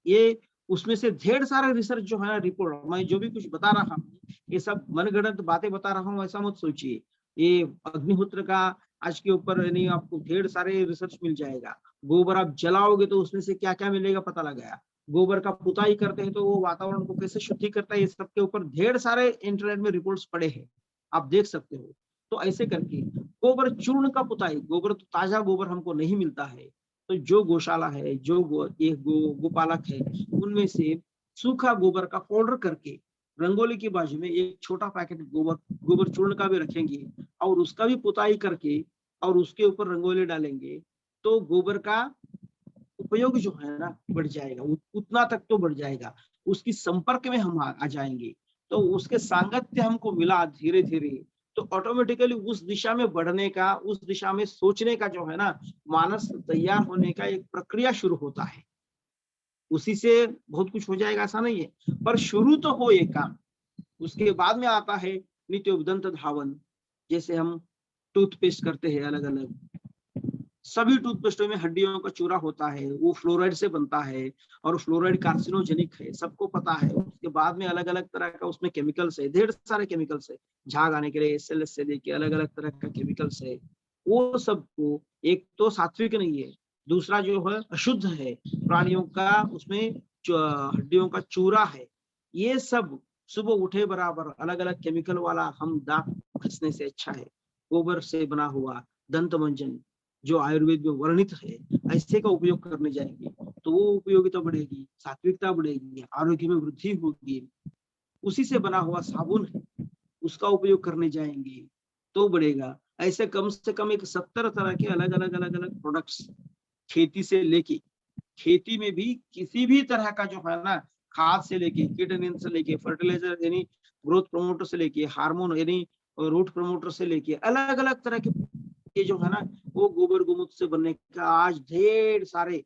ये उसमें से ढेर सारे रिसर्च जो है ना, रिपोर्ट, मैं जो भी कुछ बता रहा हूँ ये सब मनगढ़ंत बातें बता रहा हूँ ऐसा मत सोचिए। ये अग्निहोत्र का आज के ऊपर यानी आपको ढेर सारे रिसर्च मिल जाएगा। गोबर आप जलाओगे तो उसमें से क्या क्या मिलेगा पता लगाया। गोबर का पुताई करते हैं तो वो वातावरण को कैसे शुद्धि करता है, ये सबके ऊपर ढेर सारे इंटरनेट में रिपोर्ट्स पड़े हैं, आप देख सकते हो। तो ऐसे करके गोबर चूर्ण का पुताई, गोबर तो ताजा गोबर हमको नहीं मिलता है, तो जो गौशाला है, जो गोपालक है, उनमें से सूखा गोबर का पाउडर करके रंगोली की बाजू में एक छोटा पैकेट गोबर चूर्ण का भी रखेंगे, और उसका भी पुताई करके और उसके ऊपर रंगोली डालेंगे, तो गोबर का उपयोग जो है ना बढ़ जाएगा, उतना तक तो बढ़ जाएगा। उसकी संपर्क में हम आ जाएंगे, तो उसके सांगत्य हमको मिला धीरे धीरे, तो ऑटोमेटिकली उस दिशा में बढ़ने का, उस दिशा में सोचने का जो है ना मानस तैयार होने का एक प्रक्रिया शुरू होता है। उसी से बहुत कुछ हो जाएगा ऐसा नहीं है, पर शुरू तो हो ये काम। उसके बाद में आता है नित्य उपदंत धावन। जैसे हम टूथपेस्ट करते हैं अलग अलग, सभी टूथपेस्टों में हड्डियों का चूरा होता है, वो फ्लोराइड से बनता है और फ्लोराइड कार्सिनोजेनिक है, सबको पता है। उसके बाद में अलग अलग तरह का उसमें केमिकल्स है, ढेर सारे केमिकल्स है, झाग आने के लिए एसएलएस से लेके अलग अलग तरह का केमिकल्स है। वो सबको, एक तो सात्विक नहीं है, दूसरा जो है अशुद्ध है, प्राणियों का उसमें हड्डियों का चूरा है। ये सब सुबह उठे बराबर अलग अलग केमिकल वाला हम दांत घसने से अच्छा है गोबर से बना हुआ दंत मंजन जो आयुर्वेद में वर्णित है, ऐसे का उपयोग करने जाएंगे तो वो उपयोगिता बढ़ेगी, सात्विकता बढ़ेगी, आरोग्य में वृद्धि होगी। उसी से बना हुआ साबुन है, उसका उपयोग करने जाएंगे तो बढ़ेगा। ऐसे कम से कम एक 70 तरह के अलग अलग प्रोडक्ट्स, खेती से लेके, खेती में भी किसी भी तरह का जो है ना, खाद से लेके, कीटनाशक से लेके, फर्टिलाइजर यानी ग्रोथ प्रमोटर से लेके, हार्मोन यानी रूट प्रमोटर से लेके, अलग अलग तरह के जो है ना वो गोबर गोमूत्र से बनने का आज ढेर सारे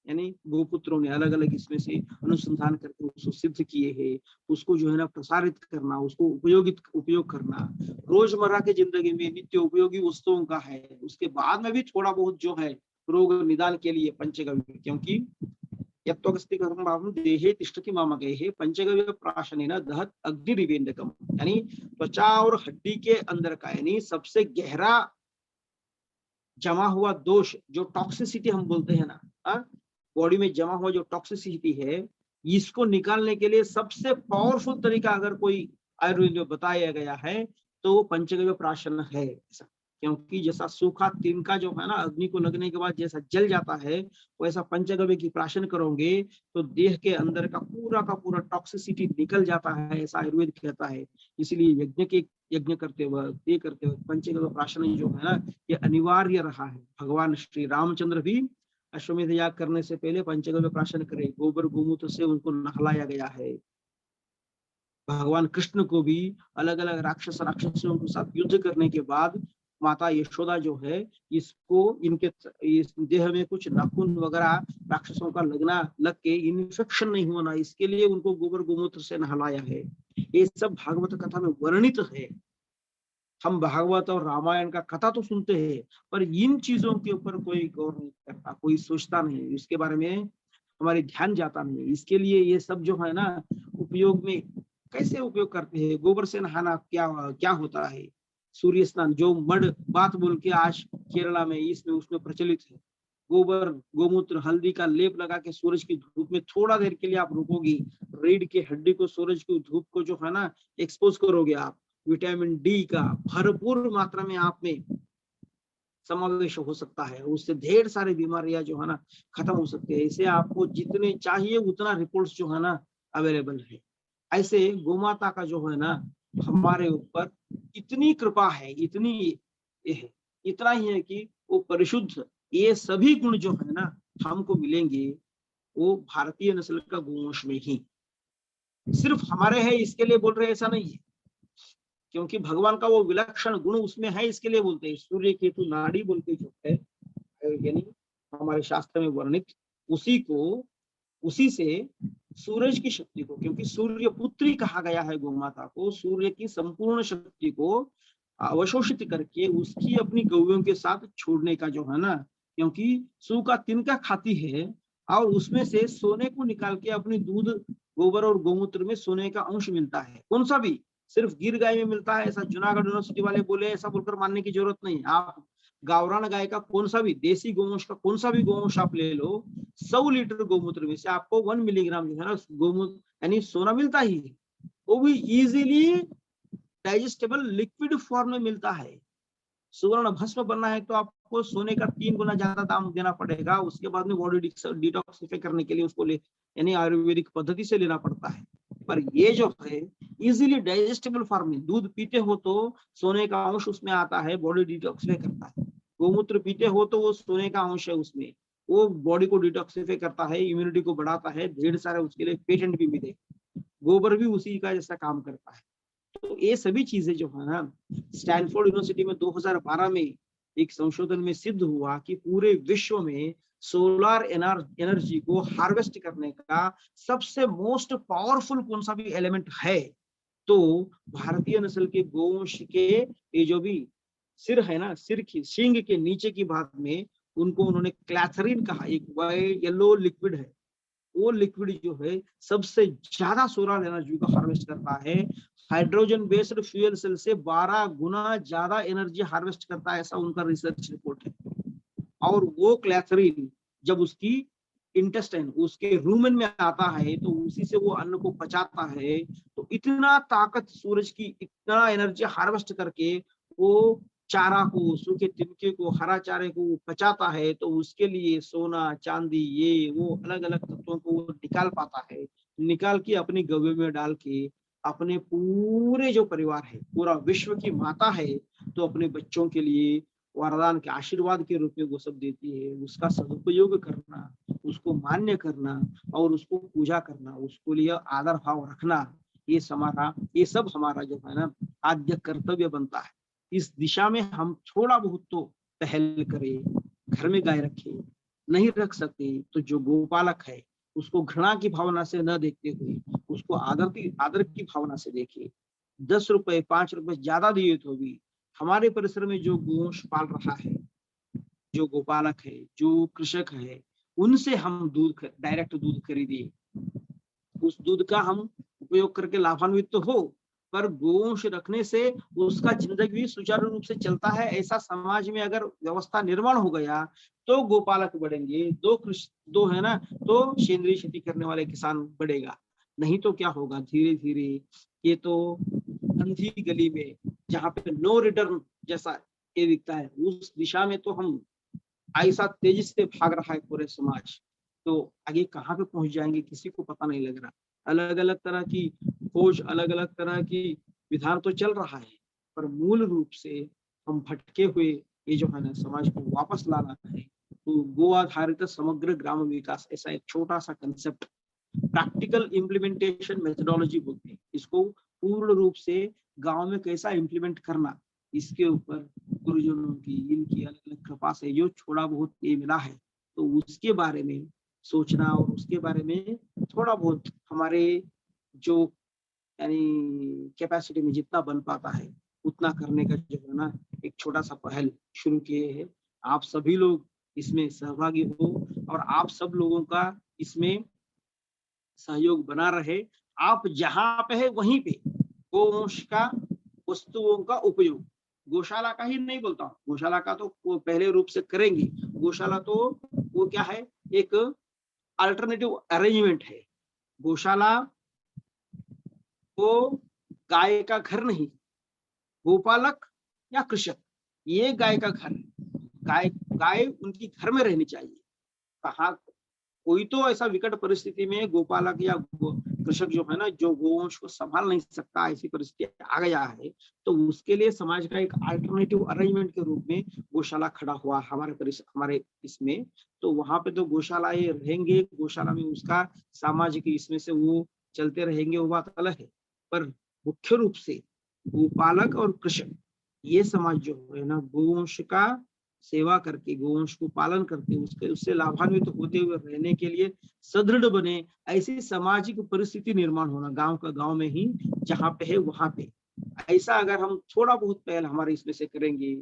यानी गोपुत्रों ने अलग अलग इसमें से अनुसंधान करके उसको सिद्ध किए हैं। उसको जो है ना प्रसारित करना, उसको उपयोग करना रोजमर्रा की जिंदगी में नित्य उपयोगी वस्तुओं का है। उसके बाद में भी थोड़ा बहुत जो है रोग निदान के लिए पंचगव्य, क्योंकि देहे तिष्ठति मामकेः पंचगव्य प्राशनेन दहत अग्निरिवेन्दकम्, यानी त्वचा और हड्डी के अंदर का यानी सबसे गहरा जमा हुआ दोष, जो टॉक्सिसिटी हम बोलते हैं ना, बॉडी में जमा हुआ जो टॉक्सिसिटी है, इसको निकालने के लिए सबसे पावरफुल तरीका अगर कोई आयुर्वेद में बताया गया है तो वो पंचगव्य प्राशन है। क्योंकि जैसा सूखा तिनका जो है ना अग्नि को लगने के बाद जैसा जल जाता है, वैसा पंचगव्य की प्राशन करोगे तो देह के अंदर का पूरा टॉक्सिसिटी निकल जाता है, ऐसा आयुर्वेद कहता है। इसलिए यज्ञ करते वक्त पंचगव्य प्राशन जो है ना ये अनिवार्य रहा है। भगवान श्री रामचंद्र भी अश्वमेध याग करने से पहले पंचगव्य प्राशन करे, गोबर गोमूत्र से उनको नहलाया गया है। भगवान कृष्ण को भी अलग अलग राक्षसों के साथ युद्ध करने के बाद माता यशोदा जो है इसको इस देह में कुछ नाखून वगैरह राक्षसों का लग के इन्फेक्शन नहीं होना, इसके लिए उनको गोबर गोमूत्र से नहलाया है। ये सब भागवत कथा में वर्णित है। हम भागवत और रामायण का कथा तो सुनते हैं पर इन चीजों के ऊपर कोई गौर नहीं करता, कोई सोचता नहीं, इसके बारे में हमारे ध्यान जाता नहीं। इसके लिए ये सब जो है ना उपयोग में कैसे उपयोग करते हैं। गोबर से नहाना क्या होता है, सूर्य स्नान जो मड बात बोल के आज केरला में इसमें उसमें प्रचलित है। गोबर गोमूत्र हल्दी का लेप लगा के सूरज की धूप में थोड़ा देर के लिए आप रुकोगी, रीढ़ की हड्डी को सूरज की धूप को जो है ना एक्सपोज करोगे आप, विटामिन डी का भरपूर मात्रा में आप में समावेश हो सकता है, उससे ढेर सारी बीमारियां जो है ना खत्म हो सकती है। इसे आपको जितने चाहिए उतना रिपोर्ट्स जो है ना अवेलेबल है। ऐसे गोमाता का जो है ना हमारे ऊपर इतनी कृपा है, इतना ही है कि वो परिशुद्ध, ये सभी गुण जो है ना हमको मिलेंगे वो भारतीय नस्ल का गोवंश में ही। सिर्फ हमारे हैं इसके लिए बोल रहे ऐसा नहीं है, क्योंकि भगवान का वो विलक्षण गुण उसमें है इसके लिए बोलते हैं। सूर्य केतु नाड़ी बोल के जो है यानी हमारे शास्त्र में वर्णित, उसी से सूरज की शक्ति को, क्योंकि सूर्य पुत्री कहा गया है गोमाता को, सूर्य की संपूर्ण शक्ति को अवशोषित करके उसकी अपनी गौयों के साथ छोड़ने का जो है ना, क्योंकि सूखा तिनका खाती है और उसमें से सोने को निकाल के अपनी दूध गोबर और गोमूत्र में सोने का अंश मिलता है। कौन सा भी, सिर्फ गिर गाय में मिलता है ऐसा जुनागढ़ यूनिवर्सिटी वाले बोले ऐसा बोलकर मानने की जरूरत नहीं। आप गावरान गाय का कौन सा भी, देसी गोवंश का कौन सा भी गोवंश आप ले लो, 100 लीटर गोमूत्र में से आपको 1 मिलीग्राम जो है ना गोमूत्र यानी सोना मिलता ही है, वो भी इजीली डाइजेस्टेबल लिक्विड फॉर्म में मिलता है। सुवर्ण भस्म बनना है तो आपको सोने का 3 गुना ज्यादा दाम देना पड़ेगा। उसके बाद में बॉडी डिटॉक्सिफाई करने के लिए उसको यानी आयुर्वेदिक पद्धति से लेना पड़ता है। पर ये जो है इजीली डाइजेस्टेबल फॉर्म में, दूध पीते हो तो सोने का अंश उसमें आता है, बॉडी डिटॉक्सिफाई करता है। गोमूत्र पीते हो तो वो सोने का अंश है उसमें, वो बॉडी को डिटॉक्सिफाई करता है, इम्यूनिटी को बढ़ाता है, ढेर सारे उसके लिए पेटेंट भी मिले। गोबर भी उसी का जैसा काम करता है। तो ये सभी चीजें जो है ना, स्टैनफोर्ड यूनिवर्सिटी में 2012 में एक संशोधन में सिद्ध हुआ कि पूरे विश्व में सोलर एनर्जी को हार्वेस्ट करने का सबसे मोस्ट पावरफुल कौन सा भी एलिमेंट है, तो भारतीय नस्ल के गोवंश के ये जो भी सिर है ना, सिर की सींग के नीचे की भाग में उनको उन्होंने क्लैथरीन कहा, एक वाइट येलो लिक्विड है। वो लिक्विड जो है सबसे ज्यादा सोलर एनर्जी को हार्वेस्ट करता है। हाइड्रोजन बेस्ड फ्यूल सेल से 12 गुना ज्यादा एनर्जी हार्वेस्ट करता है, ऐसा उनका रिसर्च रिपोर्ट है। और वो क्लैथरीन जब उसकी इंटेस्टाइन उसके रूमेन में आता है तो उसी से वो अन्न को पचाता है। तो इतना ताकत सूरज की, इतना एनर्जी हार्वेस्ट करके वो चारा को, सूखे तिनके को, हरा चारे को पचाता है। तो उसके लिए सोना चांदी ये वो अलग अलग तत्वों को वो निकाल पाता है। निकाल के अपनी गव्य में डाल के अपने पूरे जो परिवार है, पूरा विश्व की माता है, तो अपने बच्चों के लिए वरदान के आशीर्वाद के रूप में वो सब देती है। उसका सदुपयोग करना, उसको मान्य करना और उसको पूजा करना, उसको लिए आदर भाव रखना, ये सब हमारा जो है ना आद्य कर्तव्य बनता है। इस दिशा में हम थोड़ा बहुत तो पहल करें। घर में गाय रखे, नहीं रख सकते तो जो गोपालक है उसको घृणा की भावना से न देखते हुए उसको आदर की भावना से देखे। 10 रुपए 5 रुपए ज्यादा दिए तो भी हमारे परिसर में जो गोवंश पाल रहा है, जो गोपालक है, जो कृषक है, उनसे हम डायरेक्ट दूध खरीदे, उस दूध का हम उपयोग करके लाभान्वित तो हो, पर गोवंश रखने से उसका जिंदगी सुचारू रूप से चलता है। ऐसा समाज में अगर व्यवस्था निर्माण हो गया तो गोपालक बढ़ेंगे, दो है ना, तो सेंद्रीय खेती करने वाले किसान बढ़ेगा। नहीं तो क्या होगा, धीरे धीरे ये तो अंधी गली में जहाँ पे नो रिटर्न जैसा ये दिखता है, उस दिशा में तो हम ऐसा तेजी से भाग रहा है पूरे समाज। तो आगे कहाँ पे पहुंच जाएंगे किसी को पता नहीं लग रहा। अलग अलग तरह की खोज, अलग अलग तरह की विधान तो चल रहा है, पर मूल रूप से हम भटके हुए ये जो है ना समाज को वापस लाना है। तो गो आधारित समग्र ग्राम विकास ऐसा एक छोटा सा कंसेप्ट, प्रैक्टिकल इम्प्लीमेंटेशन मेथोडोलॉजी बोलते हैं इसको। पूर्ण रूप से गांव में कैसा इम्प्लीमेंट करना, इसके ऊपर गुरुजनों की, इनकी अलग अलग कृपा से जो थोड़ा बहुत ये मिला है, तो उसके बारे में सोचना और उसके बारे में थोड़ा बहुत हमारे जो यानी कैपेसिटी में जितना बन पाता है उतना करने का जो है ना एक छोटा सा पहल शुरू किए हैं। आप सभी लोग इसमें सहभागी हो और आप सब लोगों का इसमें सहयोग बना रहे। आप जहाँ पे है वहीं पे गोवंश का वस्तुओं का उपयोग, गौशाला का ही नहीं बोलता हूँ, गौशाला का तो वो पहले रूप से करेंगे। गौशाला तो वो क्या है, एक अल्टरनेटिव अरेंजमेंट है। गौशाला वो गाय का घर नहीं, गोपालक या कृषक ये गाय का घर है। गाय उनकी घर में रहनी चाहिए। कहा कोई तो ऐसा विकट परिस्थिति में गोपालक या कृषक जो है ना, जो गोवंश को संभाल नहीं सकता, ऐसी परिस्थिति आ गया है, तो उसके लिए समाज का एक अल्टरनेटिव अरेंजमेंट के रूप में गौशाला खड़ा हुआ हमारे इसमें। तो वहां पे तो गौशालाएं रहेंगे, गौशाला में उसका सामाजिक इसमें से वो चलते रहेंगे, वो बात अलग है। पर मुख्य रूप से गोपालक और कृषक ये समाज जो है ना, गोवंश का सेवा करके, गोवंश को पालन करके उससे लाभान्वित होते हुए रहने के लिए सुदृढ़ बने, ऐसी सामाजिक परिस्थिति निर्माण होना गांव का गांव में ही जहाँ पे है वहां पे। ऐसा अगर हम थोड़ा बहुत पहल हमारे इसमें से करेंगे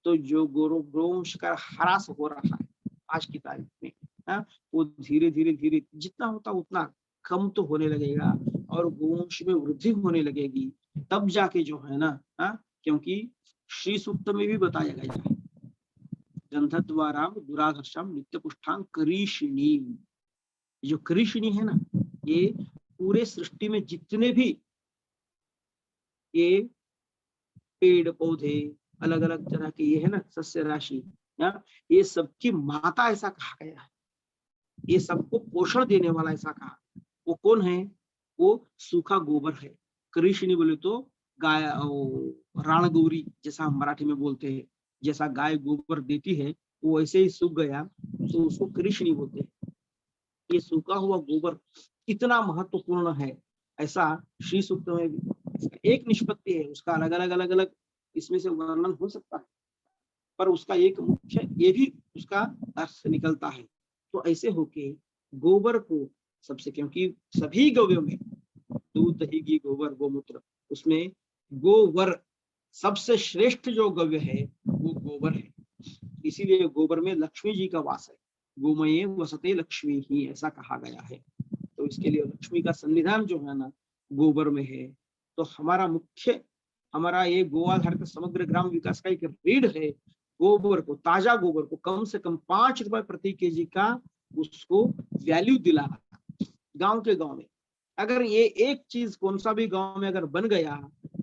तो जो गोवंश का ह्रास हो रहा है आज की तारीख में, वो धीरे धीरे जितना होता उतना कम तो होने लगेगा और गोवंश में वृद्धि होने लगेगी। तब जाके जो है ना, क्योंकि श्री सूक्त में भी बताया गया है, गंधद्वाराम दुराधर्षाम नित्य पुष्टांग करीषिणी। जो करीषिणी है ना, ये पूरे सृष्टि में जितने भी ये पेड़ पौधे अलग अलग तरह के ये है ना सस्य राशि, ये सबकी माता ऐसा कहा गया है। ये सबको पोषण देने वाला ऐसा कहा। वो कौन है? वो सूखा गोबर है। कृषिणी बोले तो गाय, राण गौरी जैसा हम मराठी में बोलते हैं, जैसा गाय गोबर देती है वो ऐसे ही सूख गया तो उसको कृषिणी बोलते हैं। ये सूखा हुआ गोबर इतना महत्वपूर्ण है ऐसा श्री सूक्त में भी इसका एक निष्पत्ति है, उसका अलग अलग इसमें से वर्णन हो सकता है, पर उसका एक मुख्य ये भी उसका अर्थ निकलता है। तो ऐसे होके गोबर को सबसे, क्योंकि सभी गव्यों में दूध दही घी गोबर गोमूत्र, उसमें गोवर सबसे श्रेष्ठ जो गव्य है वो गोबर है, इसीलिए गोबर में लक्ष्मी जी का वास है। गोमये वसते लक्ष्मी ही, ऐसा कहा गया है। तो इसके लिए लक्ष्मी का सन्निधान जो है ना गोबर में है। तो हमारा मुख्य, हमारा ये गोवा आधारित समग्र ग्राम विकास का एक रीढ़ है, गोबर को, ताजा गोबर को कम से कम 5 रुपए प्रति केजी का उसको वैल्यू दिलाना गांव के गांव में। अगर ये एक चीज कौन सा भी गांव में अगर बन गया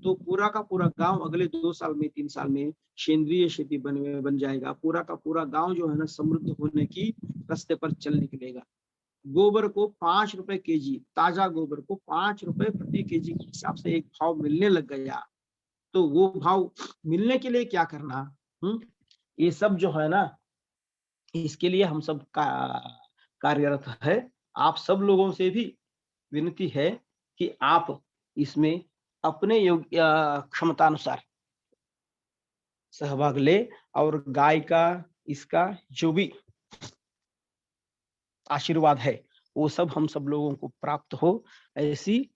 तो पूरा का पूरा गांव अगले 2 साल में 3 साल में सेंद्रीय खेती बन जाएगा। पूरा का पूरा गांव जो है ना समृद्ध होने की रास्ते पर चल निकलेगा। गोबर को 5 रुपए केजी, ताजा गोबर को 5 रुपए प्रति केजी के हिसाब से एक भाव मिलने लग गया। तो वो भाव मिलने के लिए क्या करना, ये सब जो है ना इसके लिए हम सब कार्यरत है। आप सब लोगों से भी विनती है कि आप इसमें अपने योग्य क्षमतानुसार सहभाग ले और गाय का इसका जो भी आशीर्वाद है वो सब हम सब लोगों को प्राप्त हो, ऐसी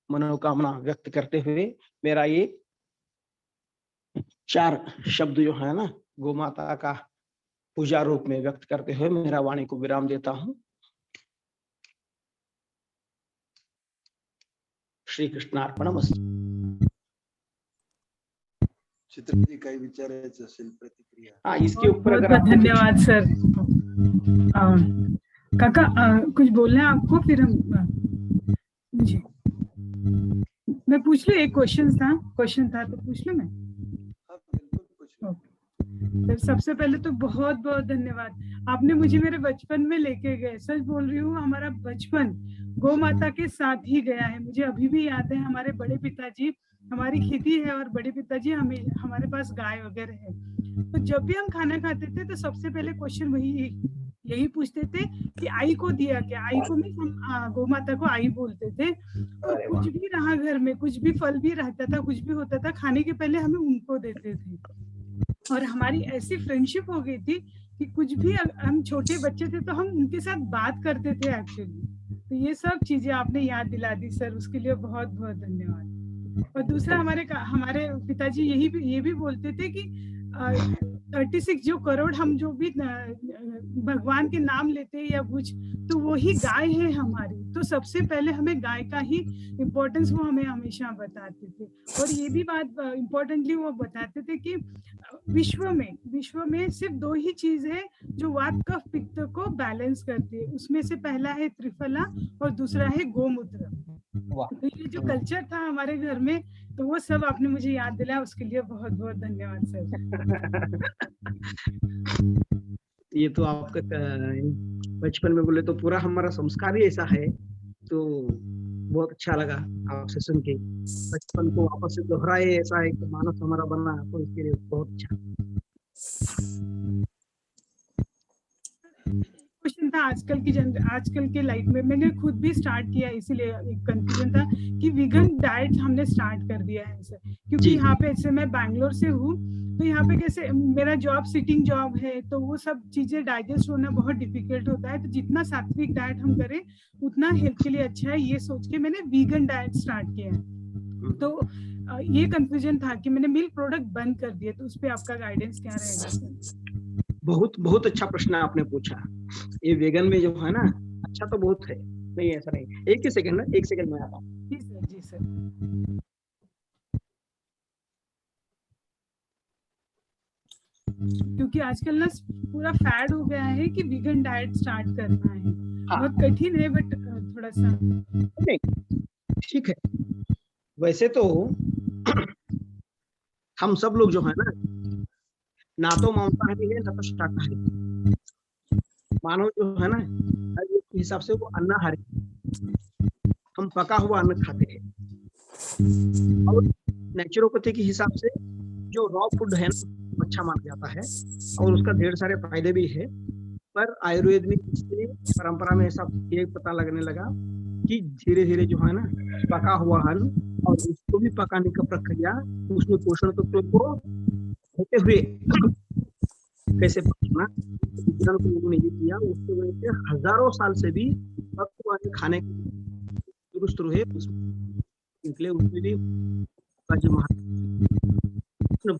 मनोकामना व्यक्त करते हुए मेरा ये 4 शब्द जो है ना गौ माता का पूजा रूप में व्यक्त करते हुए मेरा वाणी को विराम देता हूं। श्री कृष्णार्पणमस्तु। चित्रजी काही विचारायचं असेल प्रतिक्रिया? हाँ, इसके ऊपर बहुत अगर बहुत आपको कुछ- धन्यवाद सर। काका कुछ बोलना है आपको, फिर हम जी मैं पूछ लूं, एक क्वेश्चन था तो पूछ लूं मैं। हाँ, बिल्कुल पूछ लो। सर सबसे पहले तो बहुत बहुत धन्यवाद, आपने मुझे मेरे बचपन में लेके गए। सच बोल रही हूँ, हमारा बचपन गौ माता के साथ ही गया है। मुझे अभी भी याद है, हमारे बड़े पिताजी, हमारी खेती है और बड़े पिताजी हमारे पास गाय वगैरह है। तो जब भी हम खाना खाते थे तो सबसे पहले क्वेश्चन यही पूछते थे कि आई को दिया क्या। आई को भी हम गौ माता को आई बोलते थे। और कुछ भी रहा घर में, कुछ भी फल भी रहता था, कुछ भी होता था, खाने के पहले हमें उनको देते थे। और हमारी ऐसी फ्रेंडशिप हो गई थी कि कुछ भी, हम छोटे बच्चे थे तो हम उनके साथ बात करते थे एक्चुअली। तो ये सब चीजें आपने याद दिला दी सर, उसके लिए बहुत बहुत धन्यवाद। और दूसरा, हमारे पिताजी ये भी बोलते थे कि 36 जो करोड़ हम जो भी भगवान के नाम लेते हैं या कुछ, तो वो ही गाय है हमारी। तो सबसे पहले हमें गाय का ही इम्पोर्टेंस वो हमें हमेशा बताते थे। और ये भी बात इम्पोर्टेंटली वो बताते थे कि विश्व में सिर्फ 2 ही चीज है जो वात कफ पित्त को बैलेंस करती है। उसमें से पहला है त्रिफला और दूसरा है गोमूत्र। तो ये जो कल्चर था हमारे घर में, तो वो सब आपने मुझे याद दिलाया, उसके लिए बहुत बहुत धन्यवाद सर। ये तो आपका बचपन में बोले तो पूरा हमारा संस्कार ही ऐसा है। तो बहुत अच्छा लगा आपसे सुन के, बचपन को वापस से दोहराए, ऐसा एक मानस हमारा बना, तो इसके लिए बहुत अच्छा। क्वेश्चन था आजकल के लाइफ में, मैंने खुद भी स्टार्ट किया, इसीलिए एक कंफ्यूजन था कि वीगन डाइट हमने स्टार्ट कर दिया है सर। क्योंकि यहाँ पे ऐसे मैं बैंगलोर से हूँ, तो यहाँ पे कैसे मेरा जॉब सिटिंग जॉब है, तो वो सब चीजें डाइजेस्ट होना बहुत डिफिकल्ट होता है। तो जितना सात्विक डाइट हम करें उतना हेल्थ के लिए अच्छा है, ये सोच के मैंने वीगन डाइट स्टार्ट किया है। तो ये कंफ्यूजन था कि मैंने मिल्क प्रोडक्ट बंद कर दिए, तो उस पर आपका गाइडेंस क्या रहेगा सर? बहुत अच्छा प्रश्न आपने पूछा। ये वेगन में जो है ना, अच्छा तो बहुत है, नहीं ऐसा नहीं। एक सेकंड में आता हूँ। जी सर। क्योंकि आजकल ना पूरा फैड हो गया है कि वीगन डाइट स्टार्ट करना है। बहुत कठिन है, बट थोड़ा सा ठीक है। वैसे तो हम सब लोग जो है ना तो मांसाहारी है ना तो शाकाहारी। मानव जो है ना हर हिसाब से वो अन्नाहारी, हम पका हुआ अन्न खाते हैं। और नेचुरोपैथी के हिसाब से जो रॉ फूड है ना अच्छा माना जाता है और उसका ढेर सारे फायदे भी है। पर आयुर्वेद में परंपरा में ऐसा ये पता लगने लगा कि धीरे धीरे जो है ना पका हुआ अन्न और उसको भी पकाने का प्रक्रिया, उसमें पोषण तत्व को होते हुए कैसे पकाना, विज्ञान को लोगों ने ये किया। उसकी वजह से हजारों साल से भी पकवान खाने दुरुस्त रहे, निकले। उसमें भी जो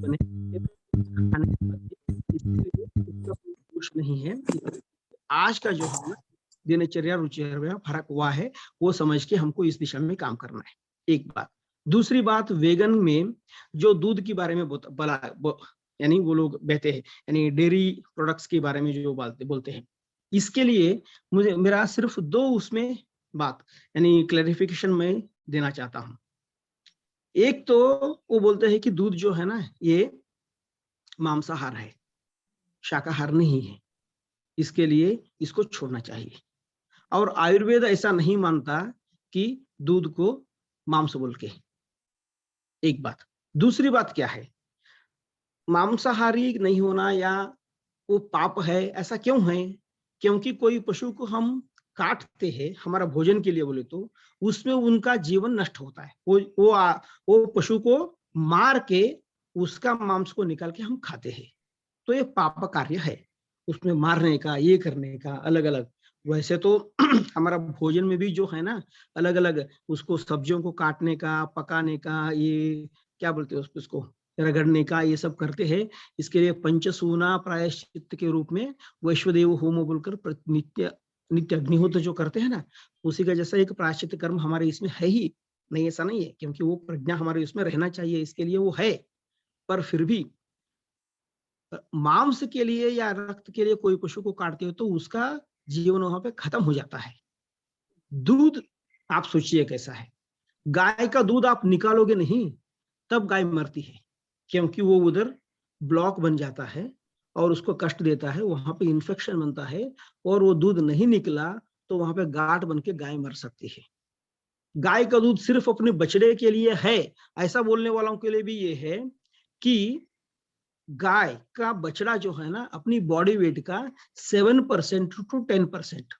बने खाने नहीं है। आज का जो है ना दिनचर्या रुचिचर्या फर्क हुआ है, वो समझ के हमको इस दिशा में काम करना है, एक बात। दूसरी बात, वेगन में जो दूध के बारे में यानी वो लोग बहते हैं, यानी डेयरी प्रोडक्ट्स के बारे में जो बोलते हैं, इसके लिए मुझे मेरा सिर्फ 2 उसमें बात यानी क्लैरिफिकेशन में देना चाहता हूं। एक तो वो बोलते हैं कि दूध जो है ना ये मांसाहार है, शाकाहार नहीं है, इसके लिए इसको छोड़ना चाहिए। और आयुर्वेद ऐसा नहीं मानता कि दूध को मांस बोल के, एक बात। दूसरी बात क्या है, मांसाहारी नहीं होना या वो पाप है, ऐसा क्यों है? क्योंकि कोई पशु को हम काटते हैं हमारा भोजन के लिए बोले तो उसमें उनका जीवन नष्ट होता है। वो पशु को मार के उसका मांस को निकाल के हम खाते हैं, तो ये पाप कार्य है। उसमें मारने का, ये करने का अलग अलग। वैसे तो हमारा भोजन में भी जो है ना अलग अलग उसको सब्जियों को काटने का, पकाने का, ये क्या बोलते हैं उसको रगड़ने का, ये सब करते हैं। इसके लिए पंचसूना प्रायश्चित के रूप में वैश्वदेव होम बोलकर नित्य अग्निहोत्र जो करते हैं ना, उसी का जैसा एक प्रायश्चित कर्म हमारे इसमें है ही नहीं, ऐसा नहीं है, क्योंकि वो प्रज्ञा हमारे इसमें रहना चाहिए, इसके लिए वो है। पर फिर भी मांस के लिए या रक्त के लिए कोई पशु को काटते हो तो उसका जीवन वहां पे खत्म हो जाता है। दूध आप सोचिए कैसा है, गाय का दूध आप निकालोगे नहीं तब गाय मरती है, क्योंकि वो उधर ब्लॉक बन जाता है और उसको कष्ट देता है, वहां पे इन्फेक्शन बनता है और वो दूध नहीं निकला तो वहां पे गांठ बन के गाय मर सकती है। गाय का दूध सिर्फ अपने बछड़े के लिए है, ऐसा बोलने वालों के लिए भी ये है कि गाय का बछड़ा जो है ना अपनी बॉडी वेट का 7% to 10%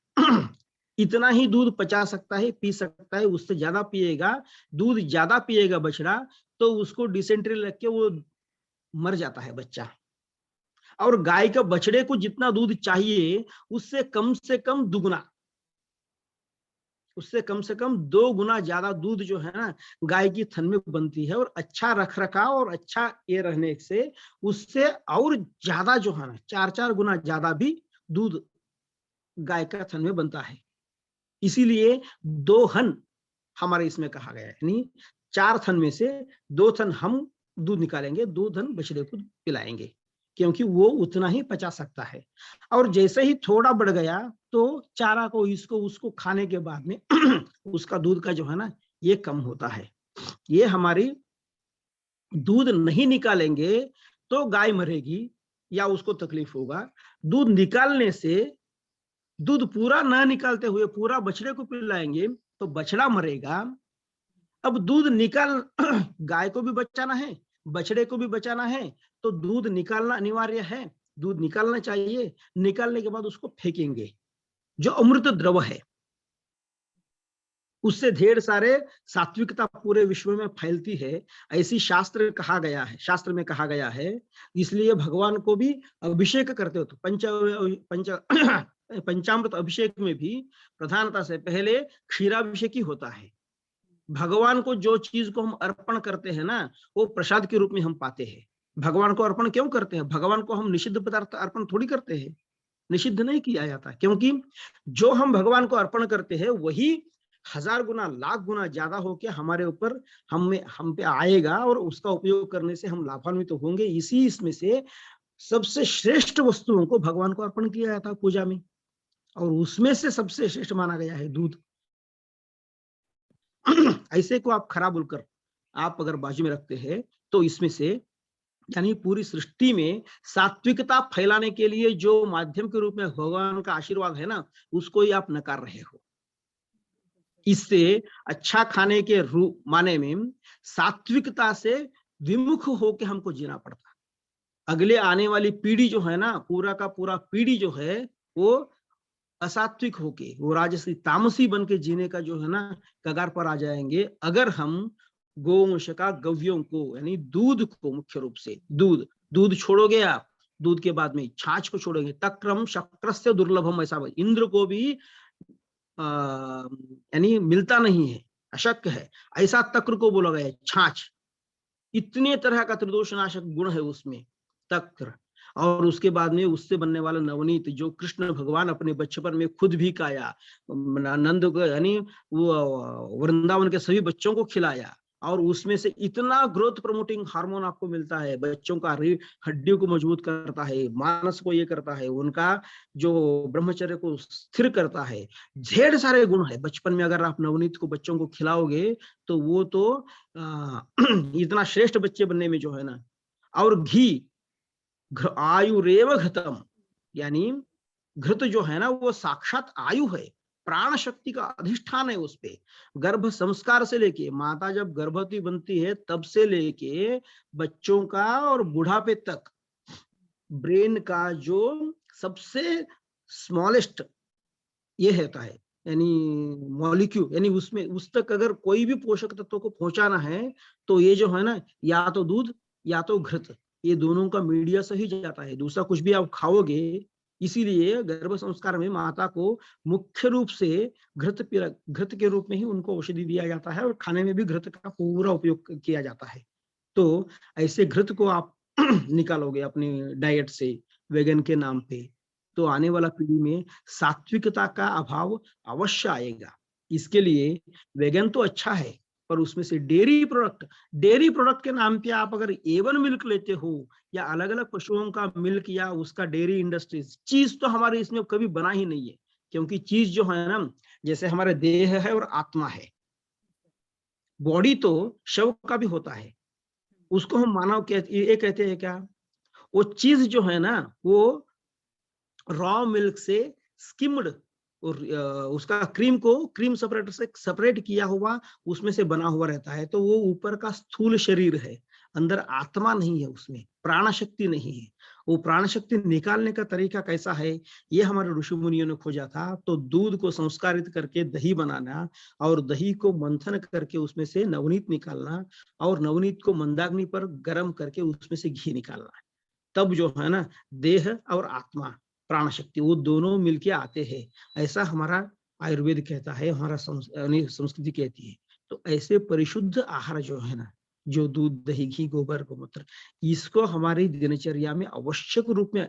इतना ही दूध पचा सकता है, पी सकता है। उससे ज्यादा पिएगा, दूध ज्यादा पिएगा बछड़ा तो उसको डिसेंट्री लग के वो मर जाता है बच्चा। और गाय का बछड़े को जितना दूध चाहिए उससे कम दुगुना, उससे कम से कम 2 गुना ज्यादा दूध जो है ना गाय की थन में बनती है। और अच्छा रख रखाव और अच्छा ये रहने से उससे और ज्यादा जो है ना 4 गुना ज्यादा भी दूध गाय का थन में बनता है। इसीलिए 2 हन हमारे इसमें कहा गया है, यानी 4 थन में से 2 थन हम दूध निकालेंगे, 2 थन बछड़े को पिलाएंगे, क्योंकि वो उतना ही पचा सकता है। और जैसे ही थोड़ा बढ़ गया तो चारा को इसको उसको खाने के बाद में उसका दूध का जो है ना ये कम होता है। ये हमारी दूध नहीं निकालेंगे तो गाय मरेगी या उसको तकलीफ होगा। दूध निकालने से, दूध पूरा ना निकालते हुए पूरा बछड़े को पिलाएंगे तो बछड़ा मरेगा। अब दूध निकाल गाय को भी बचाना है, बछड़े को भी बचाना है, तो दूध निकालना अनिवार्य है। दूध निकालना चाहिए, निकालने के बाद उसको फेंकेंगे। जो अमृत द्रव है उससे ढेर सारे सात्विकता पूरे विश्व में फैलती है, ऐसी शास्त्र में कहा गया है। इसलिए भगवान को भी अभिषेक करते हो तो पंचामृत अभिषेक में भी प्रधानता से पहले क्षीराभिषेक ही होता है। भगवान को जो चीज को हम अर्पण करते हैं ना वो प्रसाद के रूप में हम पाते हैं। भगवान को अर्पण क्यों करते हैं? भगवान को हम निषिद्ध पदार्थ अर्पण थोड़ी करते हैं, निषिद्ध नहीं किया जाता, क्योंकि जो हम भगवान को अर्पण करते हैं वही 1000 गुना लाख गुना ज्यादा होकर हमारे ऊपर हम पे आएगा और उसका उपयोग करने से हम लाभान्वित तो होंगे। इसी इसमें से सबसे श्रेष्ठ वस्तुओं को भगवान को अर्पण किया जाता है पूजा में, और उसमें से सबसे श्रेष्ठ माना गया है दूध। ऐसे को आप खराब बोलकर आप अगर बाजू में रखते हैं तो इसमें से यानी पूरी सृष्टि में सात्विकता फैलाने के लिए जो माध्यम के रूप में भगवान का आशीर्वाद है ना उसको ही आप नकार रहे हो। इससे अच्छा खाने के रूप माने में सात्विकता से विमुख होकर हमको जीना पड़ता। अगले आने वाली पीढ़ी जो है ना, पूरा का पूरा पीढ़ी जो है वो असात्विक होके, वो राजसी तामसी बन के जीने का जो है ना कगार पर आ जाएंगे, अगर हम गोवंश का गव्यों को यानी दूध को, मुख्य रूप से दूध छोड़ोगे आप, दूध के बाद में छाछ को छोड़ोगे, तक्रम शक्रस्य दुर्लभम, ऐसा इंद्र को भी यानी मिलता नहीं है, अशक्य है, ऐसा तक्र को बोला गया है, छाछ। इतने तरह का त्रिदोष नाशक गुण है उसमें तक्र। और उसके बाद में उससे बनने वाला नवनीत, जो कृष्ण भगवान अपने बचपन में खुद भी खाया, नंद को यानी वो वृंदावन के सभी बच्चों को खिलाया, और उसमें से इतना ग्रोथ प्रमोटिंग हार्मोन आपको मिलता है, बच्चों का हड्डियों को मजबूत करता है, मानस को ये करता है, उनका जो ब्रह्मचर्य को स्थिर करता है, ढेर सारे गुण है बचपन में। अगर आप नवनीत को बच्चों को खिलाओगे तो वो तो इतना श्रेष्ठ बच्चे बनने में जो है ना। और घी आयुरेव घृतम, यानी घृत जो है ना वो साक्षात आयु है, प्राण शक्ति का अधिष्ठान है उस पे। गर्भ संस्कार से लेके माता जब गर्भवती बनती है तब से लेके बच्चों का और बुढ़ापे तक ब्रेन का जो सबसे स्मॉलेस्ट ये होता है यानी मॉलिक्यूल, यानी उसमें उस तक अगर कोई भी पोषक तत्वों को पहुंचाना है तो ये जो है ना या तो दूध या तो घृत, ये दोनों का मीडिया से ही जाता है, दूसरा कुछ भी आप खाओगे। इसीलिए गर्भ संस्कार में माता को मुख्य रूप से घृत के रूप में ही उनको औषधि दिया जाता है, और खाने में भी घृत का पूरा उपयोग किया जाता है। तो ऐसे घृत को आप निकालोगे अपनी डाइट से वेगन के नाम पे, तो आने वाला पीढ़ी में सात्विकता का अभाव अवश्य आएगा। इसके लिए वेगन तो अच्छा है, पर उसमें से डेयरी प्रोडक्ट के नाम पे आप अगर एवन मिल्क लेते हो या अलग अलग पशुओं का मिल्क या उसका डेयरी इंडस्ट्रीज, चीज तो हमारे इसमें कभी बना ही नहीं है। क्योंकि चीज जो है ना, जैसे हमारे देह है और आत्मा है, बॉडी तो शव का भी होता है, उसको हम मानव ये कहते हैं क्या, वो चीज जो है ना वो रॉ मिल्क से स्किम्ड और उसका क्रीम सेपरेटर से सेपरेट किया हुआ उसमें से बना हुआ रहता है। तो वो ऊपर का स्थूल शरीर है, अंदर आत्मा नहीं है, उसमें प्राण शक्ति नहीं है। वो प्राण शक्ति निकालने का तरीका कैसा है, ये हमारे ऋषि मुनियों ने खोजा था। तो दूध को संस्कारित करके दही बनाना, और दही को मंथन करके उसमें से नवनीत निकालना, और नवनीत को मंदाग्नि पर गर्म करके उसमें से घी निकालना, तब जो है ना देह और आत्मा प्राण शक्ति वो दोनों मिलके आते हैं। ऐसा हमारा आयुर्वेद कहता है, हमारा संस्कृति कहती है। तो ऐसे परिशुद्ध आहार जो है ना, जो दूध दही घी गोबर गोमूत्र, इसको हमारी दिनचर्या में आवश्यक रूप में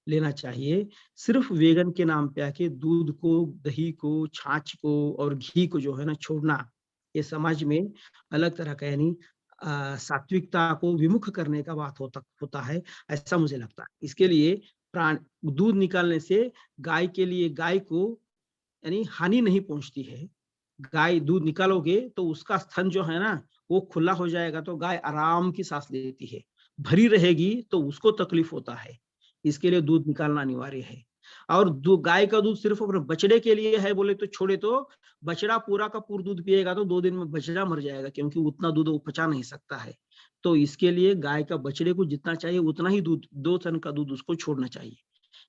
लेना चाहिए। सिर्फ वेगन के नाम पे आके दूध को, दही को, छाछ को और घी को जो है ना छोड़ना, ये समाज में अलग तरह का यानी सात्विकता को विमुख करने का बात होता है, ऐसा मुझे लगता है। इसके लिए दूध निकालने से गाय के लिए, गाय को यानी हानि नहीं पहुंचती है। गाय दूध निकालोगे तो उसका स्तन जो है ना वो खुला हो जाएगा, तो गाय आराम की सांस लेती है। भरी रहेगी तो उसको तकलीफ होता है, इसके लिए दूध निकालना अनिवार्य है। और गाय का दूध सिर्फ अपने बछड़े के लिए है बोले तो छोड़े, तो बछड़ा पूरा का पूरा दूध पिएगा तो 2 दिन में बछड़ा मर जाएगा, क्योंकि उतना दूध वो पचा नहीं सकता है। तो इसके लिए गाय का बछड़े को जितना चाहिए उतना ही दूध, 2 टन का दूध उसको छोड़ना चाहिए।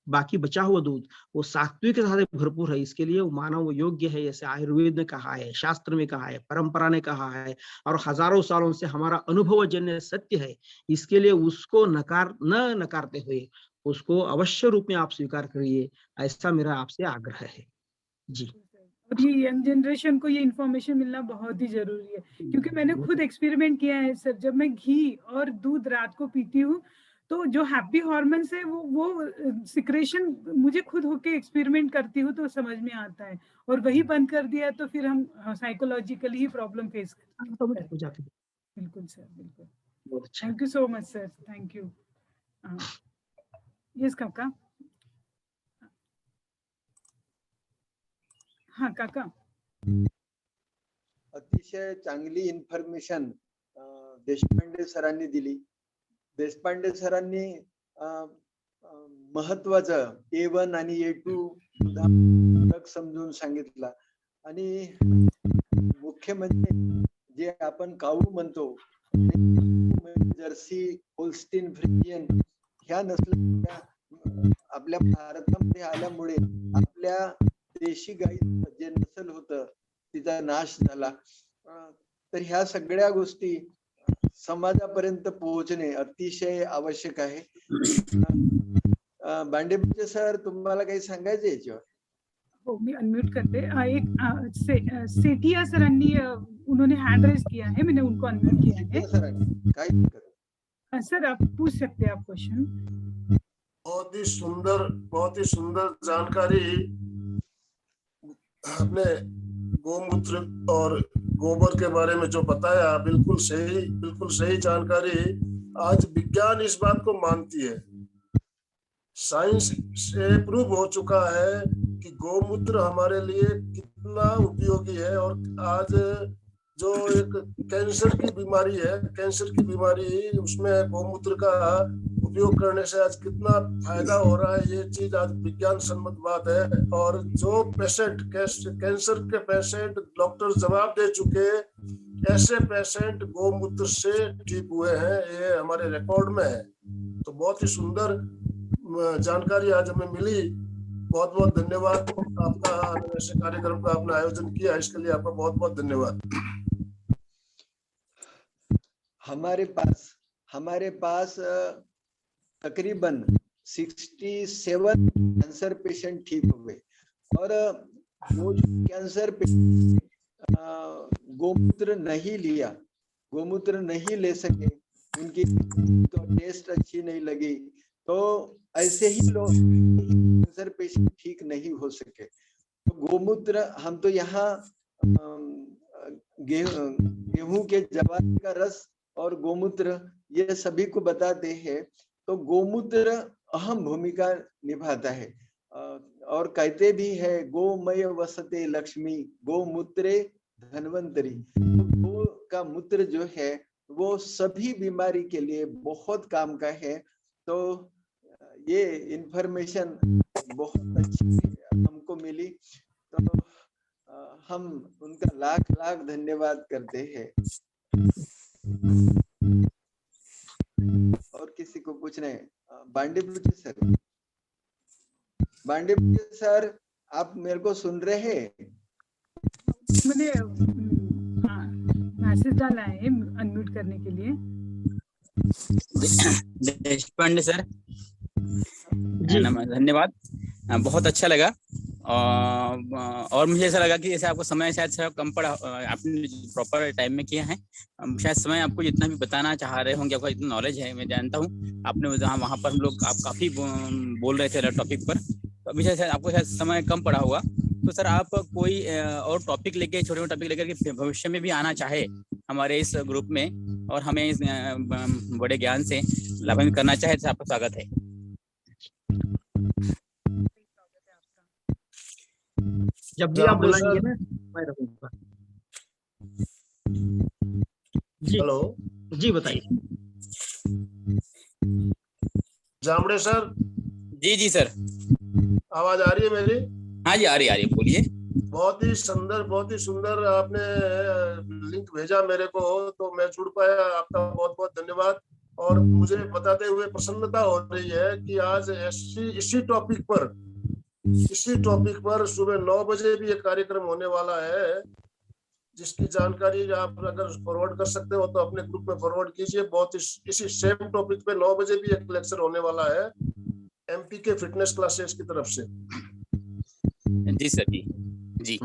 बाकी बचा हुआ दूध वो सात्विक से भरपूर है, इसके लिए वो मानव योग्य है। ऐसे आयुर्वेद ने कहा है, शास्त्र में कहा है, परंपरा ने कहा है, और हजारों सालों से हमारा अनुभवजन्य सत्य है। इसके लिए उसको नकारते हुए उसको अवश्य रूप में आप स्वीकार करिए, ऐसा मेरा आपसे आग्रह है जी। और ये यंग जनरेशन को ये इन्फॉर्मेशन मिलना बहुत ही जरूरी है, क्योंकि मैंने खुद एक्सपेरिमेंट किया है सर। जब मैं घी और दूध रात को पीती हूँ तो जो हैप्पी हार्मोन्स है वो सिक्रेशन मुझे खुद होके एक्सपेरिमेंट करती हूँ तो समझ में आता है, और वही बंद कर दिया तो फिर हम साइकोलॉजिकली ही प्रॉब्लम फेस करते हैं। बिल्कुल सर, बिल्कुल। Thank you so much sir, thank you. Yes काका। हाँ काका। अतिशय चांगली इन्फॉर्मेशन देशपांडे सरांनी दिली। देशपांडे सरांनी महत्वाचं A1 आणि A2 समजून सांगितला, आणि मुख्य म्हणजे जे आपण काऊ म्हणतो, जर्सी, होल्स्टीन फ्रिजियन ह्या नसल्या आपल्या भारतामध्ये आल्यामुळे आपल्या देशी गाईचं जे नसल होतं तिचा नाश झाला. तर ह्या सगळ्या गोष्टी समाजापर्यंत पोहोचणे अतिशय आवश्यक आहे. बांडेपूरचे सर, तुम्हाला काही सांगायचं याच्यावर? हो, मी अनम्यूट करते. एक सेठिया सरांनी उन्होंने हैंड रेज किया है, मैंने उनको अनम्यूट किया है. सर आप पूछ सकते हैं आप क्वेश्चन. बहुत ही सुंदर जानकारी आपने गोमूत्र और गोबर के बारे में जो बताया, बिल्कुल सही जानकारी. आज विज्ञान इस बात को मानती है, साइंस से प्रूव हो चुका है कि गोमूत्र हमारे लिए कितना उपयोगी है. और आज जो एक कैंसर की बीमारी उसमें गोमूत्र का उपयोग करने से आज कितना फायदा हो रहा है, ये चीज आज विज्ञान सम्मत बात है. और जो पेशेंट कैंसर के पेशेंट डॉक्टर जवाब दे चुके, ऐसे पेशेंट गोमूत्र से ठीक हुए हैं, ये हमारे रिकॉर्ड में है. तो बहुत ही सुंदर जानकारी आज हमें मिली. बहुत बहुत धन्यवाद आपका. ऐसे कार्यक्रम का आपने आयोजन किया, इसके लिए आपका बहुत बहुत धन्यवाद. हमारे पास तकरीबन 67 कैंसर पेशेंट ठीक हुए. और वो जो कैंसर पेशेंट गोमूत्र नहीं ले सके, उनकी तो टेस्ट अच्छी नहीं लगी, तो ऐसे ही लोग कैंसर पेशेंट ठीक नहीं हो सके. तो गोमूत्र, हम तो यहाँ गेहूं के जवार का रस और गोमूत्र ये सभी को बताते हैं. तो गोमूत्र अहम भूमिका निभाता है. और कहते भी है, गोमय वसते लक्ष्मी, गोमूत्रे धन्वंतरी. गो का मूत्र जो है वो सभी बीमारी के लिए बहुत काम का है. तो ये इंफॉर्मेशन बहुत अच्छी हमको मिली, तो हम उनका लाख लाख धन्यवाद करते हैं. और किसी को पूछना है? बांडेपुर सर, आप मेरे को सुन रहे हैं? मैंने मैसेज डाला है अनम्यूट करने के लिए. देशपांडे सर, धन्यवाद. बहुत अच्छा लगा. और मुझे ऐसा लगा कि जैसे आपको समय शायद कम पड़ा, आपने प्रॉपर टाइम में किया है. शायद समय आपको जितना भी बताना चाह रहे होंगे, आपको इतना नॉलेज है, मैं जानता हूँ. आपने जहाँ वहाँ पर हम लोग आप काफी बोल रहे थे टॉपिक पर, तो अभी शायद आपको शायद समय कम पड़ा होगा. तो सर आप कोई और टॉपिक लेके, छोटे मोटे टॉपिक लेकर के भविष्य में भी आना चाहे हमारे इस ग्रुप में, और हमें इस बड़े ज्ञान से लाभान्वित करना चाहे, तो आपका स्वागत है. जब भी आप बुलाएंगे ना, मैं रखूंगा. जी, हेलो जी बताइए. जामड़े सर. जी सर, आवाज आ रही है मेरी? हाँ जी, आ रही है, बोलिए. बहुत ही सुंदर आपने लिंक भेजा मेरे को, तो मैं जुड़ पाया. आपका बहुत बहुत धन्यवाद. और मुझे बताते हुए प्रसन्नता हो रही है कि आज इसी टॉपिक पर सुबह 9 बजे भी एक कार्यक्रम होने वाला है, जिसकी जानकारी आप अगर फॉरवर्ड कर सकते हो तो अपने ग्रुप में फॉरवर्ड कीजिए. बहुत इसी सेम टॉपिक पे 9 बजे भी एक लेक्चर होने वाला है, एमपी के फिटनेस क्लासेस की तरफ से. जी सर, जी.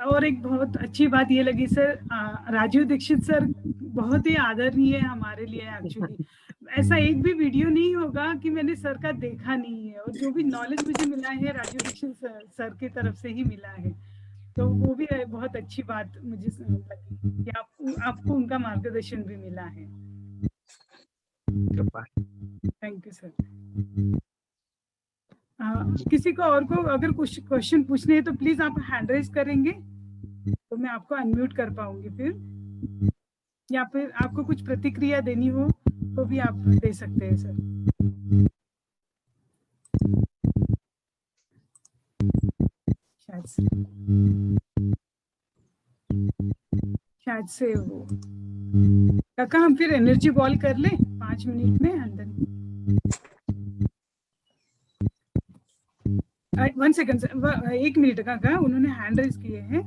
और एक बहुत अच्छी बात ये लगी सर, राजीव दीक्षित सर बहुत ही आदरणीय है हमारे लिए. एक्चुअली ऐसा एक भी वीडियो नहीं होगा कि मैंने सर का देखा नहीं है, और जो भी नॉलेज मुझे मिला है राजीव दीक्षित सर की तरफ से ही मिला है. तो वो भी बहुत अच्छी बात मुझे लगी कि आपको उनका मार्गदर्शन भी मिला है. Thank you sir. किसी को और को अगर कुछ क्वेश्चन पूछने हैं तो प्लीज आप हैंड रेज करेंगे तो मैं आपको अनम्यूट कर पाऊंगी फिर, या फिर आपको कुछ प्रतिक्रिया देनी हो तो भी आप दे सकते हैं सर. शायद से वो काका, हम फिर एनर्जी बॉल कर ले 5 मिनट में अंदर. 1 सेकंड, 1 मिनट का उन्होंने हैंड रेज किए हैं।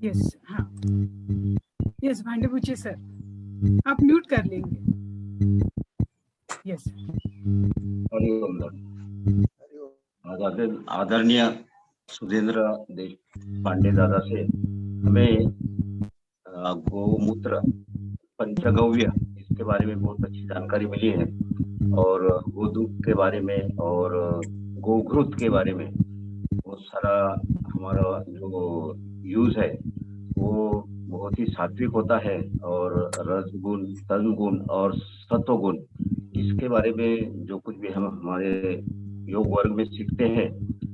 यस, हाँ, यस, भांडे पूछिए सर, आप म्यूट कर लेंगे। यस। आदरणीय सुधींद्र देशपांडे दादा से हमें गोमूत्र पंचगव्य इसके बारे में बहुत अच्छी जानकारी मिली है, और गोदूध के बारे में और गोघृत के बारे में बहुत सारा हमारा जो यूज है वो बहुत ही सात्विक होता है, और रजगुण, तन गुण और सत्व गुण इसके बारे में जो कुछ भी हम हमारे योग वर्ग में सीखते हैं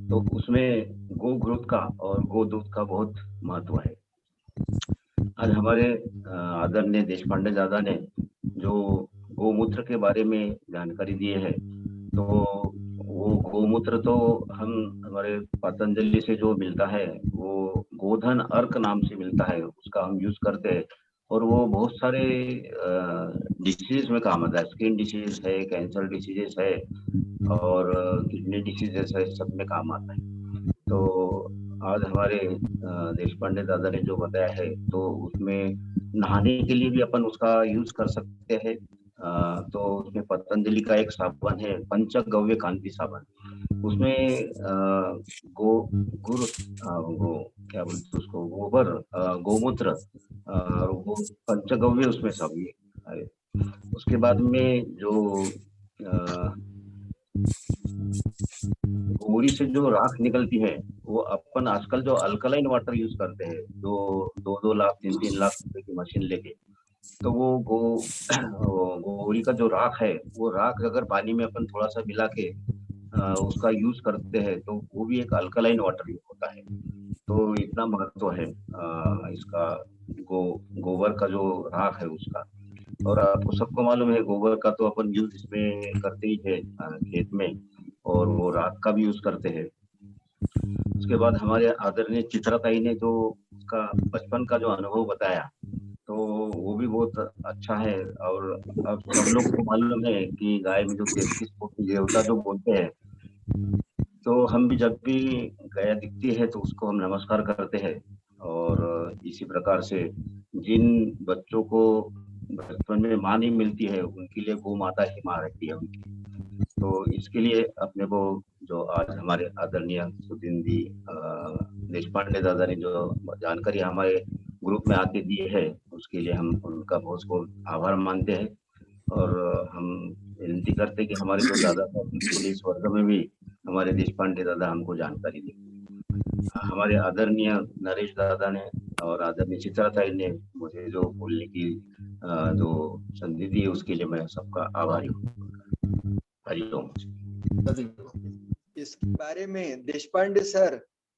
तो उसमें गोघृत का और गोदूध का बहुत महत्व है। आज हमारे आदरणीय देशपांडे दादा ने जो गोमूत्र के बारे में जानकारी दी है, तो वो गोमूत्र तो हम हमारे पतंजलि से जो मिलता है वो गोधन अर्क नाम से मिलता है, उसका हम यूज करते हैं, और वो बहुत सारे डिसीज में काम आता है। स्किन डिसीज है, कैंसर डिसीजेस है, और किडनी डिसीजेस है, सब में काम आता है। तो आज हमारे देशपांडे दादा ने जो बताया है तो उसमें नहाने के लिए भी अपन उसका यूज कर सकते हैं। तो उसमें पतंजलि का एक साबुन है पंचगव्य कांति साबुन, उसमें गुड़ क्या बोलते उसको, गोबर, गोमूत्र, वो पंचगव्य उसमें सब ये है। उसके बाद में जो गोरी से जो राख निकलती है वो अपन आजकल जो अल्कलाइन वाटर यूज करते हैं, जो 2-2 लाख 3-3 लाख रुपए की मशीन लेके, तो वो गोरी का जो राख है वो राख अगर पानी में अपन थोड़ा सा मिला के उसका यूज करते हैं तो वो भी एक अल्कलाइन वाटर होता है। तो इतना महत्व है इसका गोबर का जो राख है उसका। और आपको सबको मालूम है गोबर का तो अपन यूज इसमें करते ही है खेत में, और वो राख का भी यूज करते हैं। उसके बाद हमारे आदरणीय चित्राताई ने जो उसका बचपन का जो अनुभव बताया तो वो भी बहुत अच्छा है। और अब सब लोग को मालूम है कि गाय में जो 33 कोटि देवता जो बोलते हैं, तो हम भी जब भी गाय दिखती है तो उसको हम नमस्कार करते हैं। और इसी प्रकार से जिन बच्चों को बचपन में माँ नहीं मिलती है उनके लिए गौ माता ही माँ रहती है उनकी। तो इसके लिए अपने को जो आज हमारे आदरणीय सुधींद्र देशपांडे दादा ने जो जानकारी हमारे ग्रुप में आके दी है उसके लिए हम उनका बहुत बहुत आभार मानते हैं। और हम विनती करते हैं कि हमारे जो दादा इस वर्ग में भी हमारे देशपांडे दादा हमको जानकारी दी। हमारे आदरणीय नरेश दादा ने और आदरणीय चित्राताई ने मुझे जो बोलने की जो संधि दी है उसके लिए मैं सबका आभारी हूँ। हरिओम। इसके बारे में देशपांडे सर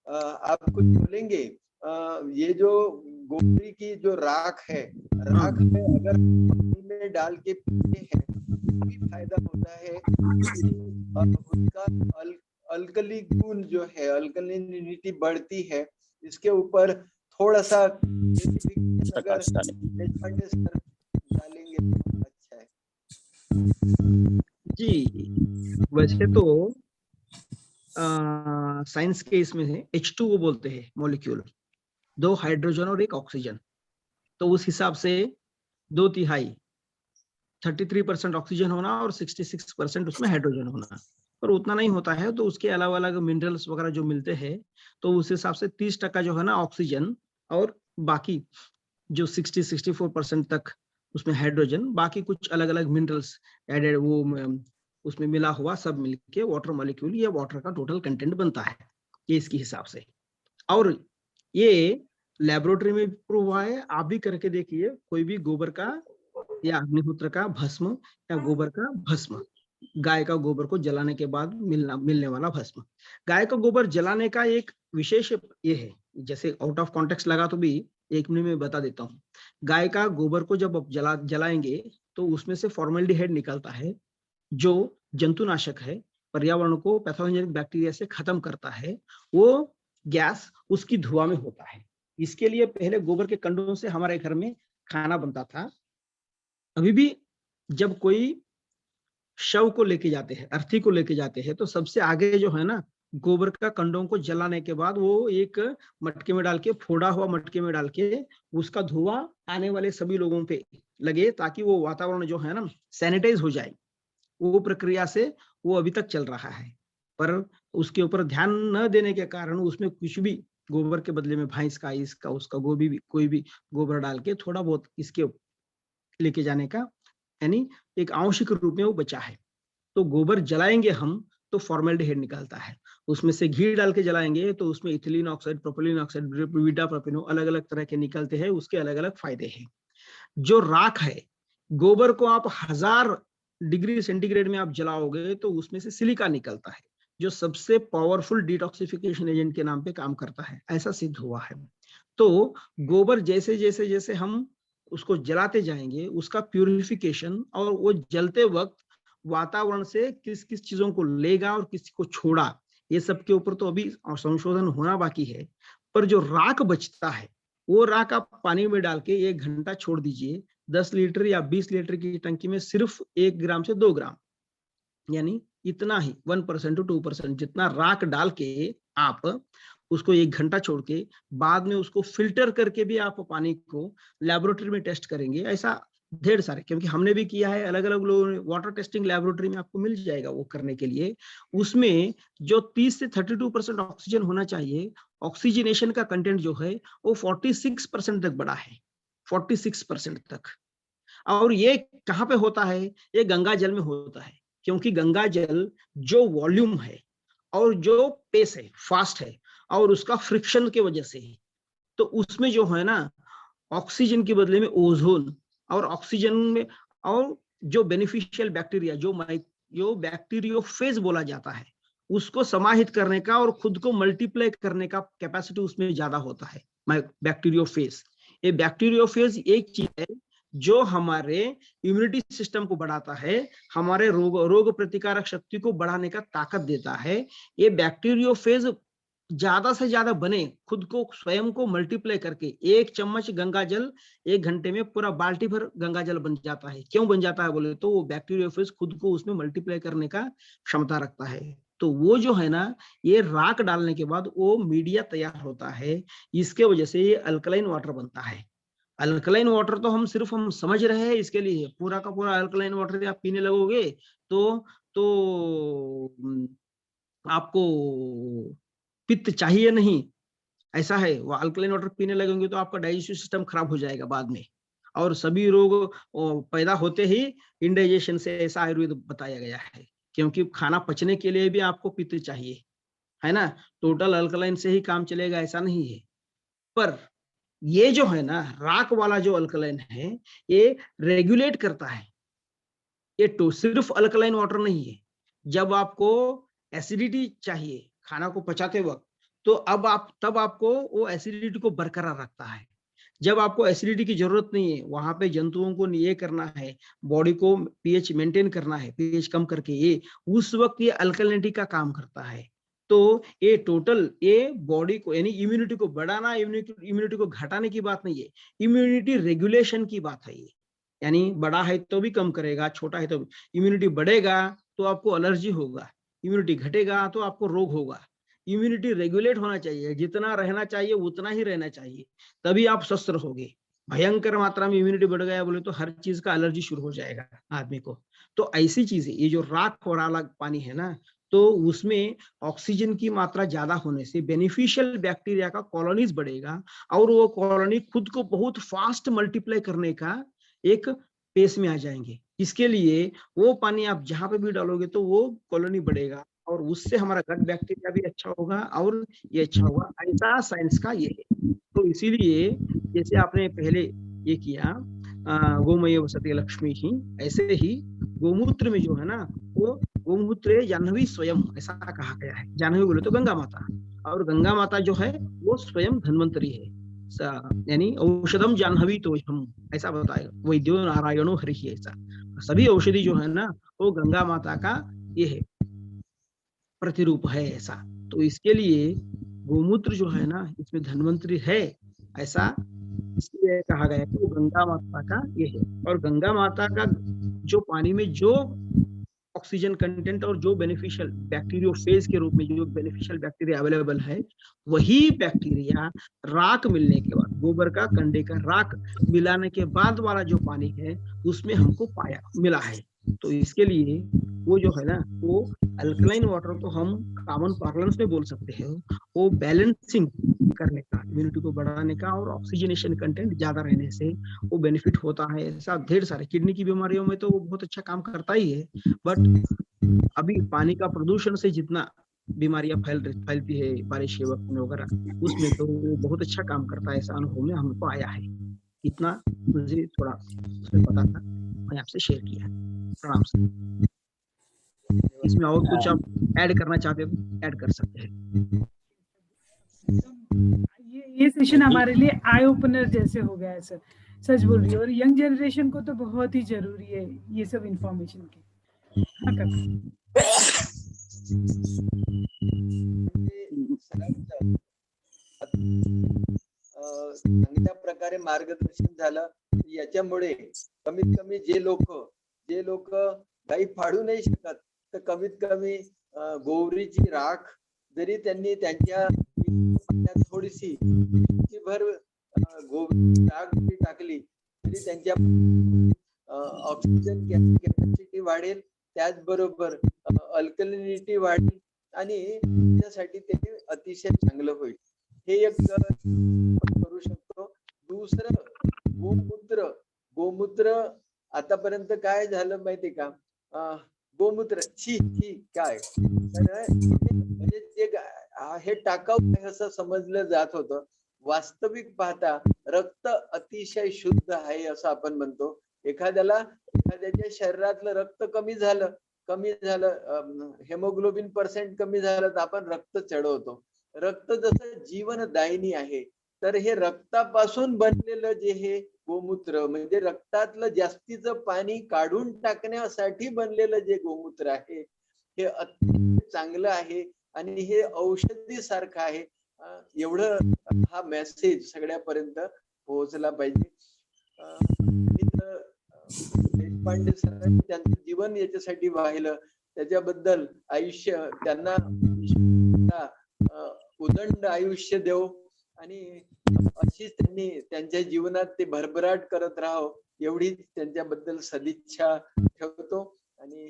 आप कुछ बोलेंगे? ये जो गोबरी की जो राख है, राख में अगर पानी में डाल के पीते हैं तो भी फायदा होता है। उसका अल्कली गुण जो है, अल्कलिनिटी बढ़ती है। इसके ऊपर थोड़ा सा अगर देशपांडे सर डालेंगे तो अच्छा है जी। वैसे तो साइंस के इसमें है H2O बोलते हैं मॉलिक्यूल, 2 हाइड्रोजन और 1 ऑक्सीजन। तो उस हिसाब से 2/3 33% ऑक्सीजन होना और 66% उसमें हाइड्रोजन होना। पर उतना नहीं होता है, तो उसके अलावा अलग मिनरल्स वगैरह जो मिलते हैं तो उस हिसाब से 30% जो है ना ऑक्सीजन, और बाकी जो 60-64% तक उसमें हाइड्रोजन, बाकी कुछ अलग अलग मिनरल्स एडेड वो उसमें मिला हुआ सब मिलके वाटर मॉलिक्यूल, ये वाटर का टोटल कंटेंट बनता है ये इसके हिसाब से। और ये लेबोरेटरी में प्रूव हुआ है, आप भी करके देखिए। कोई भी गोबर का या अग्निहोत्र का भस्म या गोबर का भस्म, गाय का गोबर को जलाने के बाद मिलने वाला भस्म, गाय का गोबर जलाने का एक विशेष ये है, जैसे आउट ऑफ कॉन्टेक्स्ट लगा तो भी 1 मिनट में बता देता हूँ। गाय का गोबर को जब आप जलाएंगे तो उसमें से फॉर्मल्डिहाइड निकलता है जो जंतुनाशक है, पर्यावरण को पैथोजेनिक बैक्टीरिया से खत्म करता है। वो गैस उसकी धुआं में होता है। इसके लिए पहले गोबर के कंडों से हमारे घर में खाना बनता था। अभी भी जब कोई शव को लेके जाते हैं, अर्थी को लेके जाते हैं, तो सबसे आगे जो है ना गोबर का कंडों को जलाने के बाद वो एक मटके में डाल के, फोड़ा हुआ मटके में डाल के, उसका धुआं आने वाले सभी लोगों पे लगे ताकि वो वातावरण जो है ना सैनिटाइज हो जाए। वो प्रक्रिया से वो अभी तक चल रहा है, पर उसके ऊपर ध्यान न देने के कारण उसमें कुछ भी गोबर के बदले में भैंस का, इसका, उसका, कोई भी गोबर डाल के थोड़ा बहुत इसके लेके जाने का यानी एक आवश्यक रूप में वो बचा है। तो गोबर जलाएंगे हम तो फॉर्मेल्डिहाइड निकलता है, उसमें से घी डाल के जलाएंगे तो उसमें ethylene oxide, propylene oxide, beta प्रोपिनो अलग अलग तरह के निकलते हैं, उसके अलग अलग फायदे हैं। जो राख है, गोबर को आप 1000 डिग्री सेंटीग्रेड में आप जलाओगे तो उसमें से सिलिका निकलता है, जो सबसे पावरफुल डिटॉक्सिफिकेशन एजेंट के नाम पे काम करता है, ऐसा सिद्ध हुआ है। तो गोबर जैसे जैसे जैसे हम उसको जलाते जाएंगे, उसका प्यूरिफिकेशन और वो जलते वक्त वातावरण से किस किस चीजों को लेगा और किस को छोड़ा, ये सब के ऊपर तो अभी संशोधन होना बाकी है। पर जो राख बचता है, वो राख आप पानी में डाल के 1 घंटा छोड़ दीजिए, 10 लीटर या 20 लीटर की टंकी में सिर्फ 1 ग्राम से 2 ग्राम, यानी इतना ही 1% to 2% जितना राख डाल के आप उसको 1 घंटा छोड़ के बाद में उसको फिल्टर करके भी आप पानी को लेबोरेटरी में टेस्ट करेंगे, ऐसा ढेर सारे, क्योंकि हमने भी किया है, अलग अलग लोगों ने, वाटर टेस्टिंग लेबोरेटरी में आपको मिल जाएगा वो करने के लिए। उसमें जो 30 से 32% ऑक्सीजन होना चाहिए, ऑक्सीजनेशन का कंटेंट जो है वो 46% तक बढ़ा है, 46% तक। और ये कहाँ पे होता है? ये गंगा जल में होता है, क्योंकि गंगा जल जो वॉल्यूम है और जो पेस है, फास्ट है, और उसका फ्रिक्शन की वजह से ही, तो उसमें जो है ना ऑक्सीजन के बदले में ओजोन और ऑक्सीजन में, और जो बेनिफिशियल बैक्टीरिया, जो बैक्टीरियोफेज बोला जाता है, उसको समाहित करने का और खुद को मल्टीप्लाई करने का कैपेसिटी उसमें ज्यादा होता है, बैक्टीरियोफेज। ये बैक्टीरियोफेज एक चीज है जो हमारे इम्यूनिटी सिस्टम को बढ़ाता है, हमारे रोग प्रतिकारक शक्ति को बढ़ाने का ताकत देता है। ये बैक्टीरियोफेज ज्यादा से ज्यादा बने, खुद को स्वयं को मल्टीप्लाई करके 1 चम्मच गंगा जल 1 घंटे में पूरा बाल्टी भर गंगा जल बन जाता है। क्यों बन जाता है बोले तो वो बैक्टीरियोफेज खुद को उसमें मल्टीप्लाई करने का क्षमता रखता है। तो वो जो है ना, ये राख डालने के बाद वो मीडिया तैयार होता है, इसके वजह से ये अल्कलाइन वाटर बनता है। अल्कलाइन वाटर तो हम समझ रहे हैं, इसके लिए पूरा का पूरा अल्कलाइन वाटर आप पीने लगोगे तो आपको पित्त चाहिए नहीं, ऐसा है। वो अल्कलाइन वाटर पीने लगेंगे तो आपका डाइजेस्टिव सिस्टम खराब हो जाएगा बाद में, और सभी रोग पैदा होते ही इंडाइजेशन से, ऐसा आयुर्वेद बताया गया है। क्योंकि खाना पचने के लिए भी आपको पित्त चाहिए, है ना, टोटल अल्कलाइन से ही काम चलेगा ऐसा नहीं है। पर ये जो है ना राख वाला जो अल्कलाइन है, ये रेगुलेट करता है। ये तो सिर्फ अल्कलाइन वाटर नहीं है। जब आपको एसिडिटी चाहिए खाना को पचाते वक्त, तो तब आपको वो एसिडिटी को बरकरार रखता है। जब आपको एसिडिटी की जरूरत नहीं है, वहां पे जंतुओं को ये करना है, बॉडी को पीएच मेंटेन करना है, पीएच कम करके, ये उस वक्त ये अल्कलिनिटी का काम करता है। तो ये टोटल ये बॉडी को यानी इम्यूनिटी को बढ़ाना, इम्यूनिटी को घटाने की बात नहीं है, इम्यूनिटी रेगुलेशन की बात है ये। यानी बड़ा है तो भी कम करेगा, छोटा है तो इम्यूनिटी बढ़ेगा तो आपको एलर्जी होगा, इम्यूनिटी घटेगा तो आपको रोग होगा। इम्यूनिटी रेगुलेट होना चाहिए, जितना रहना चाहिए उतना ही रहना चाहिए, तभी आप स्वस्थ रहोगे। भयंकर मात्रा में इम्यूनिटी बढ़ गया बोले तो हर चीज का एलर्जी शुरू हो जाएगा आदमी को। तो ऐसी चीजें, ये जो राख वाला पानी है ना, तो उसमें ऑक्सीजन की मात्रा ज्यादा होने से बेनिफिशियल बैक्टीरिया का कॉलोनीज बढ़ेगा, और वो कॉलोनी खुद को बहुत फास्ट मल्टीप्लाई करने का एक पेस में आ जाएंगे। इसके लिए वो पानी आप जहां पे भी डालोगे तो वो कॉलोनी बढ़ेगा, और उससे हमारा गट बैक्टीरिया भी अच्छा होगा और ये अच्छा होगा। ऐसा साइंस का ये है। तो इसीलिए जैसे आपने पहले ये किया गोमय वसति लक्ष्मी ही, ऐसे ही गोमूत्र में जो है ना, वो गोमूत्र जाह्नवी स्वयं, ऐसा कहा गया है। जाह्नवी बोले तो गंगा माता, और गंगा माता जो है वो स्वयं धन्वंतरी है, यानी औषधम जाह्नवी तो हम, ऐसा बताएगा वैद्यो नारायणो हरि। ऐसा सभी औषधि जो है ना वो गंगा माता का ये है, प्रतिरूप है ऐसा। तो इसके लिए गोमूत्र जो है ना इसमें धन्वंतरी है, ऐसा इसलिए कहा गया कि वो गंगा माता का ये है। और गंगा माता का जो पानी में जो ऑक्सीजन कंटेंट और जो बेनिफिशियल बैक्टीरियोफेज के रूप में जो बेनिफिशियल बैक्टीरिया अवेलेबल है, वही बैक्टीरिया राख मिलने के बाद, गोबर का कंडे का राख मिलाने के बाद वाला जो पानी है उसमें हमको मिला है। तो इसके लिए वो जो है ना, वो अल्कलाइन वाटर को हम कॉमन पार्लेंस में बोल सकते हैं, वो बैलेंसिंग करने का, इम्यूनिटी को बढ़ाने का और ऑक्सीजनेशन कंटेंट ज्यादा रहने से वो बेनिफिट होता है। ऐसा ढेर सारे किडनी की बीमारियों में तो वो बहुत अच्छा काम करता ही है, बट अभी पानी का प्रदूषण से जितना बीमारियां फैलती है बारिश के वक्त में वगैरह, उसमें तो वो बहुत अच्छा काम करता है। ऐसा अनुभव में हमको आया है। इतना मुझे थोड़ा उसमें पता था, मैं आपसे शेयर किया। प्रणाम सर। इसमें और कुछ आप ऐड करना चाहते हो ऐड कर सकते हैं। ये सेशन हमारे लिए आई ओपनर जैसे हो गया है सर, सच बोल रही है। और यंग जनरेशन को तो बहुत ही जरूरी है ये सब इंफॉर्मेशन की। हाँ काका। चांगल्या प्रकारे मार्गदर्शन झालं। याच्यामुळे कमीत कमी जे लोक गाई फाडू नाही शकत, तर कमीत कमी गोवरीची राख जरी त्यांनी त्यांच्या थोडीशी भर गोवरीची राख जरी टाकली तरी त्यांच्या ऑक्सिजन कॅपॅसिटी वाढेल, त्याचबरोबर अल्कलिनिटी वाढेल आणि त्यासाठी ते अतिशय चांगलं होईल। हे एक करू शकतो। दुसरं गोमूत्र आतापर्यंत काय झालं माहितीये का, गोमूत्र छी काय, म्हणजे ते हे टाकाऊ आहे असं समजलं जात होतं। वास्तविक पाहता रक्त अतिशय शुद्ध आहे असं आपण म्हणतो। एखाद्याच्या शरीरातलं रक्त कमी झालं, हेमोग्लोबिन % कमी झालं तर आपण रक्त चढवतो। रक्त जसं जीवनदायिनी आहे, तर हे रक्तापासून बनलेलं जे हे गोमूत्र म्हणजे रक्तातलं जास्तीचं पाणी काढून टाकण्यासाठी बनलेलं जे गोमूत्र आहे हे अत्यंत चांगलं आहे आणि हे औषधी सारखं आहे। एवढं हा मेसेज सगळ्यापर्यंत पोहोचला पाहिजे। देशपांडे सरांनी त्यांचं जीवन याच्यासाठी वाहिलं, त्याच्याबद्दल आयुष्य त्यांना उदंड आयुष्य देव आणि अशीच त्यांनी त्यांच्या जीवनात ते भरभराट करत राहावं एवढीच त्यांच्याबद्दल सदिच्छा ठेवतो आणि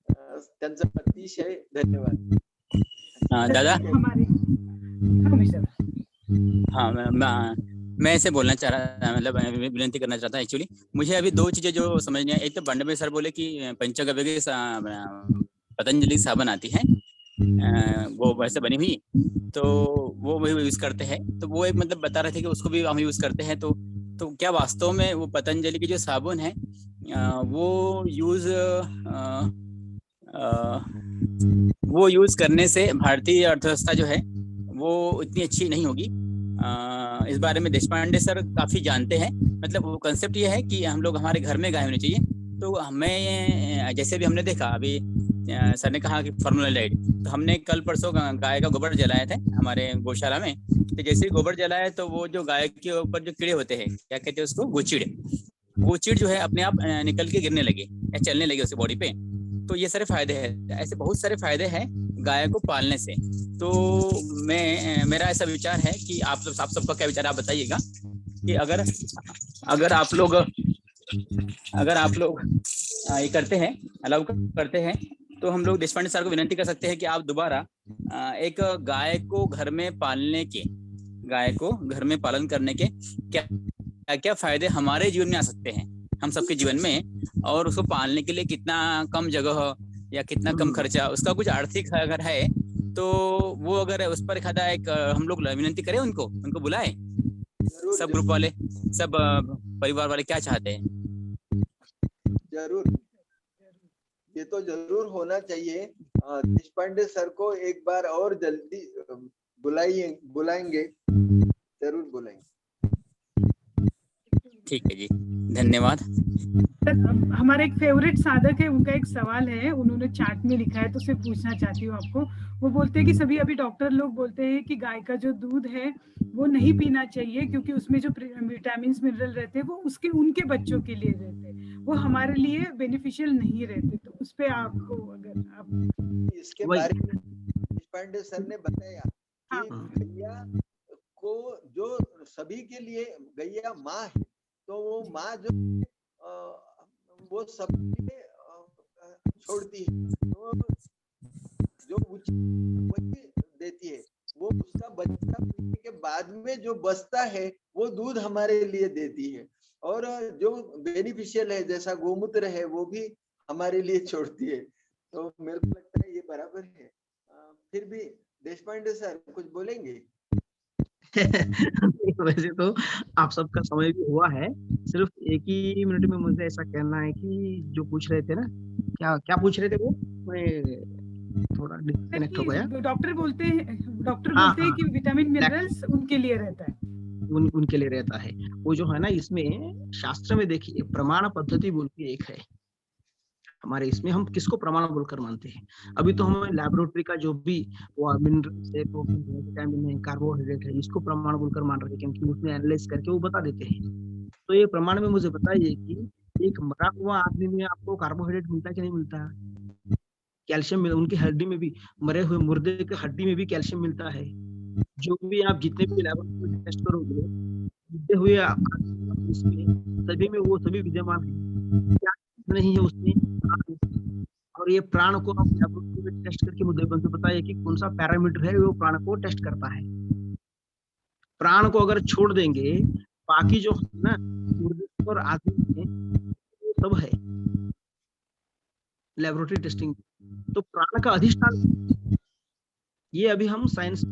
त्यांचा अतिशय धन्यवाद। दादा हाँ मैं ऐसे बोलना चाह रहा, मतलब विनती करना चाहता एक्चुअली। मुझे अभी दो चीजें जो समझनी है, एक तो बंडे सर बोले कि पंचगव्य की पतंजलि साबन आती है गोबर से बनी हुई, तो वो भी यूज करते हैं। तो वो एक मतलब बता रहे थे कि उसको भी हम यूज करते हैं। तो क्या वास्तव में वो पतंजलि की जो साबुन है वो यूज करने से भारतीय अर्थव्यवस्था जो है वो इतनी अच्छी नहीं होगी। इस बारे में देशपांडे सर काफी जानते हैं। मतलब वो कंसेप्ट ये है कि हम लोग हमारे घर में गाय होनी चाहिए। तो हमें जैसे भी हमने देखा, अभी सर ने कहा कि फॉर्मुलाइड, तो हमने कल परसों गाय का गोबर जलाया था हमारे गौशाला में। तो जैसे ही गोबर जलाया तो वो जो गाय के ऊपर जो कीड़े होते हैं, क्या कहते हैं उसको, गोचिड़ जो है अपने आप निकल के गिरने लगे या चलने लगे उसकी बॉडी पे। तो ये सारे फायदे हैं, ऐसे बहुत सारे फायदे हैं गाय को पालने से। तो मेरा ऐसा विचार है कि आप सबका क्या विचार, आप बताइएगा कि अगर आप लोग ये करते हैं, अलाउ करते हैं, तो हम लोग देशपांडे सर को विनती कर सकते हैं कि आप दोबारा एक गाय को घर में पालन करने के क्या फायदे हमारे जीवन में आ सकते हैं, हम सबके जीवन में, और उसको पालने के लिए कितना कम जगह या कितना कम खर्चा, उसका कुछ आर्थिक अगर है तो वो, अगर उस पर एक हम लोग विनती करें, उनको बुलाएं, सब ग्रुप वाले, सब परिवार वाले क्या चाहते हैं। जरूर, ये तो जरूर होना चाहिए। देशपांडे सर को एक बार और जल्दी बुलाएंगे, जरूर बुलाएंगे। ठीक है जी, धन्यवाद। हमारे एक फेवरेट साधक है, उनका एक सवाल है, उन्होंने चार्ट में लिखा है, तो उसे पूछना चाहती हूँ आपको। वो बोलते हैं कि सभी अभी डॉक्टर लोग बोलते हैं कि गाय का जो दूध है वो नहीं पीना चाहिए, क्योंकि उसमें जो विटामिन मिनरल रहते हैं वो उनके बच्चों के लिए रहते हैं, वो हमारे लिए बेनिफिशियल नहीं रहते। तो उस पे आपको अगर आप इसके वही। बारे में देशपांडे सर ने बताया हाँ। कि गैया को जो सभी के लिए गैया माँ है, तो वो माँ जो वो सबके लिए छोड़ती है, तो जो वही देती है, वो उसका बच्चा पीने के बाद में जो बचता है वो दूध हमारे लिए देती है, और जो बेनिफिशियल है जैसा गोमूत्र है वो भी हमारे लिए छोड़ती है। तो मेरे को लगता है ये बराबर है। फिर भी देशपांडे सर कुछ बोलेंगे? वैसे तो आप सबका समय भी हुआ है, सिर्फ एक ही मिनट में मुझे ऐसा कहना है कि जो पूछ रहे थे ना, क्या क्या पूछ रहे थे वो, मैं थोड़ा डिस्कनेक्ट हो गया। डॉक्टर बोलते हाँ हैं कि विटामिन मिनरल्स उनके लिए रहता है। उनके लिए रहता है। वो जो है ना, इसमें शास्त्र में देखिए प्रमाण पद्धति बोल के एक है हमारे, इसमें हम किसको प्रमाण बोलकर मानते हैं। अभी तो हमें लैबोरेटरी का जो भी वो मिनरल्स है, प्रोटीन है, विटामिन है, कार्बोहाइड्रेट है, इसको प्रमाण बोलकर मान रहे हैं, क्योंकि उसमें एनालाइज करके वो बता देते हैं। तो ये प्रमाण में मुझे बताइए कि एक मरा हुआ आदमी में आपको कार्बोहाइड्रेट मिलता है कि नहीं मिलता? कैल्शियम मिलता, उनकी हड्डी में भी, मरे हुए मुर्दे के हड्डी में भी कैल्शियम मिलता है। जो भी आप जितने भी लैबोरेटरी में टेस्ट करोगे, जितने हुए इसमें सभी में वो सभी विद्यमान है, क्या नहीं है उसमें प्राण है। और ये प्राण को आप लैबोरेटरी में टेस्ट करके मुझे बताइए कि कौन सा पैरामीटर है वो प्राण को टेस्ट करता है। प्राण को अगर छोड़ देंगे, बाकी जो है ना मुर्दे और आदमी में वो सब है लैबोरेटरी टेस्टिंग। तो प्राण का अधिष्ठान ये अभी हम साइंस,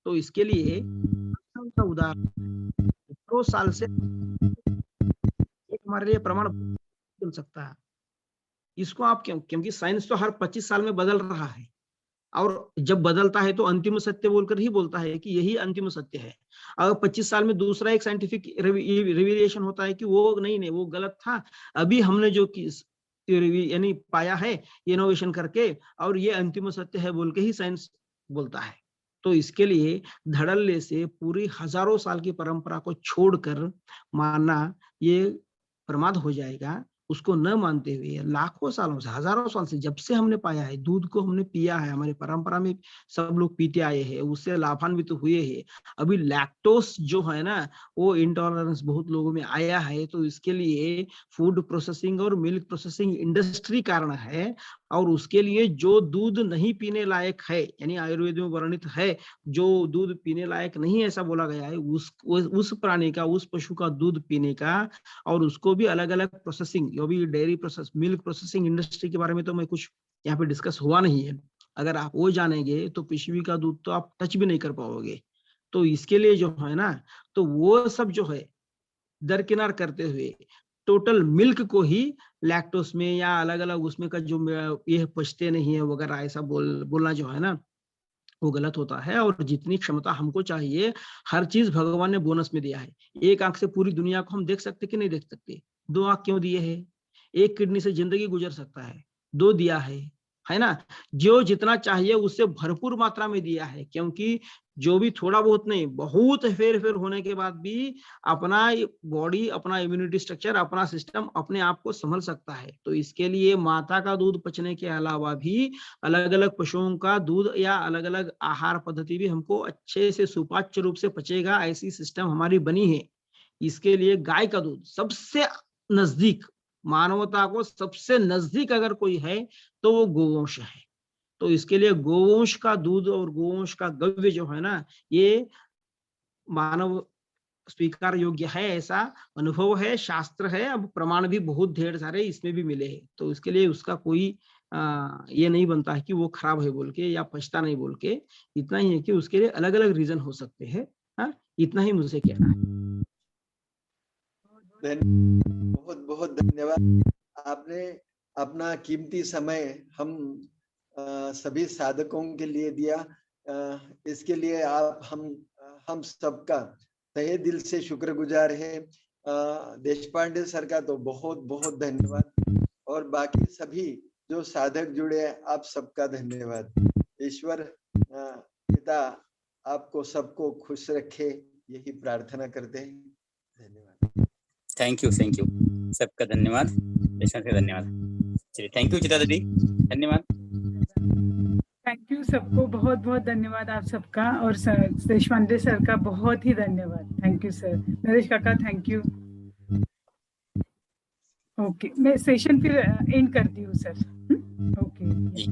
तो इसके लिए का उदाहरण 2 साल से एक हमारे लिए प्रमाण मिल सकता है। इसको आप क्यों, क्योंकि साइंस तो हर 25 साल में बदल रहा है, और जब बदलता है तो अंतिम सत्य बोलकर ही बोलता है कि यही अंतिम सत्य है। अगर 25 साल में दूसरा एक साइंटिफिक रिविलेशन होता है कि वो नहीं वो गलत था, अभी हमने जो यानी पाया है इनोवेशन करके, और ये अंतिम सत्य है बोल के ही साइंस बोलता है। तो इसके लिए धड़ल्ले से पूरी हजारों साल की परंपरा को छोड़कर मानना ये प्रमाद हो जाएगा। उसको न मानते हुए लाखों सालों से, हजारों साल से, जब से हमने पाया है, दूध को हमने पिया है, हमारी परंपरा में सब लोग पीते आए हैं, उससे लाभान्वित तो हुए हैं। अभी लैक्टोस जो है ना, वो इंटॉलरेंस बहुत लोगों में आया है, तो इसके लिए फूड प्रोसेसिंग और मिल्क प्रोसेसिंग इंडस्ट्री कारण है। और उसके लिए जो दूध नहीं पीने लायक है, यानी आयुर्वेद में वर्णित है, जो दूध पीने लायक नहीं ऐसा बोला गया है, उस प्राणी का, उस पशु का दूध पीने का, और उसको भी अलग अलग प्रोसेसिंग, जो भी dairy process, milk processing industry के बारे में तो मैं कुछ यहाँ पे डिस्कस हुआ नहीं है। अगर आप वो जानेंगे तो पिशवी का दूध तो आप टच भी नहीं कर पाओगे। तो इसके लिए जो है ना, तो वो सब जो है दरकिनार करते हुए टोटल मिल्क को ही लैक्टोस में या अलग अलग उसमें का जो ये पचते नहीं है वगैरह ऐसा बोलना जो है ना, वो गलत होता है। और जितनी क्षमता हमको चाहिए, हर चीज भगवान ने बोनस में दिया है। एक आंख से पूरी दुनिया को हम देख सकते कि नहीं देख सकते? 2 आंख क्यों दिए हैं? एक किडनी से जिंदगी गुजर सकता है, 2 दिया है ना? जो जितना चाहिए उससे भरपूर मात्रा में दिया है, क्योंकि जो भी थोड़ा बहुत नहीं, बहुत फेर होने के बाद भी अपना बॉडी, अपना इम्यूनिटी स्ट्रक्चर, अपना सिस्टम अपने आप को संभल सकता है। तो इसके लिए माता का दूध पचने के अलावा भी अलग अलग पशुओं का दूध या अलग अलग आहार पद्धति भी हमको अच्छे से सुपाच्य रूप से पचेगा, ऐसी सिस्टम हमारी बनी है। इसके लिए गाय का दूध सबसे नजदीक, मानवता को सबसे नजदीक अगर कोई है तो वो गोवंश है। तो इसके लिए गोवंश का दूध और गोवंश का गव्य जो है ना, ये मानव स्वीकार योग्य है, ऐसा अनुभव है, शास्त्र है। अब प्रमाण भी बहुत ढेर सारे इसमें भी मिले हैं। तो इसके लिए उसका कोई ये नहीं बनता है कि वो खराब है बोल के या पछता नहीं बोल के। इतना ही है कि उसके लिए अलग अलग रीजन हो सकते हैं। इतना ही मुझे कहना है। बहुत बहुत धन्यवाद। आपने अपना कीमती समय हम सभी साधकों के लिए दिया। इसके लिए आप हम सबका तहे दिल से शुक्रगुजार है। देशपांडे सर का तो बहुत बहुत धन्यवाद, और बाकी सभी जो साधक जुड़े हैं, आप सबका धन्यवाद। ईश्वर पिता आपको सबको खुश रखे, यही प्रार्थना करते हैं। धन्यवाद। थैंक यू सबका धन्यवाद, धन्यवाद। चलिए, थैंक यू चित्रा दीदी, धन्यवाद। थैंक यू सबको, बहुत बहुत धन्यवाद आप सबका, और देशपांडे सर का बहुत ही धन्यवाद। Thank you sir. नरेश काका थैंक यू। ओके, मैं सेशन फिर एंड करती हूँ सर। ओके, जी।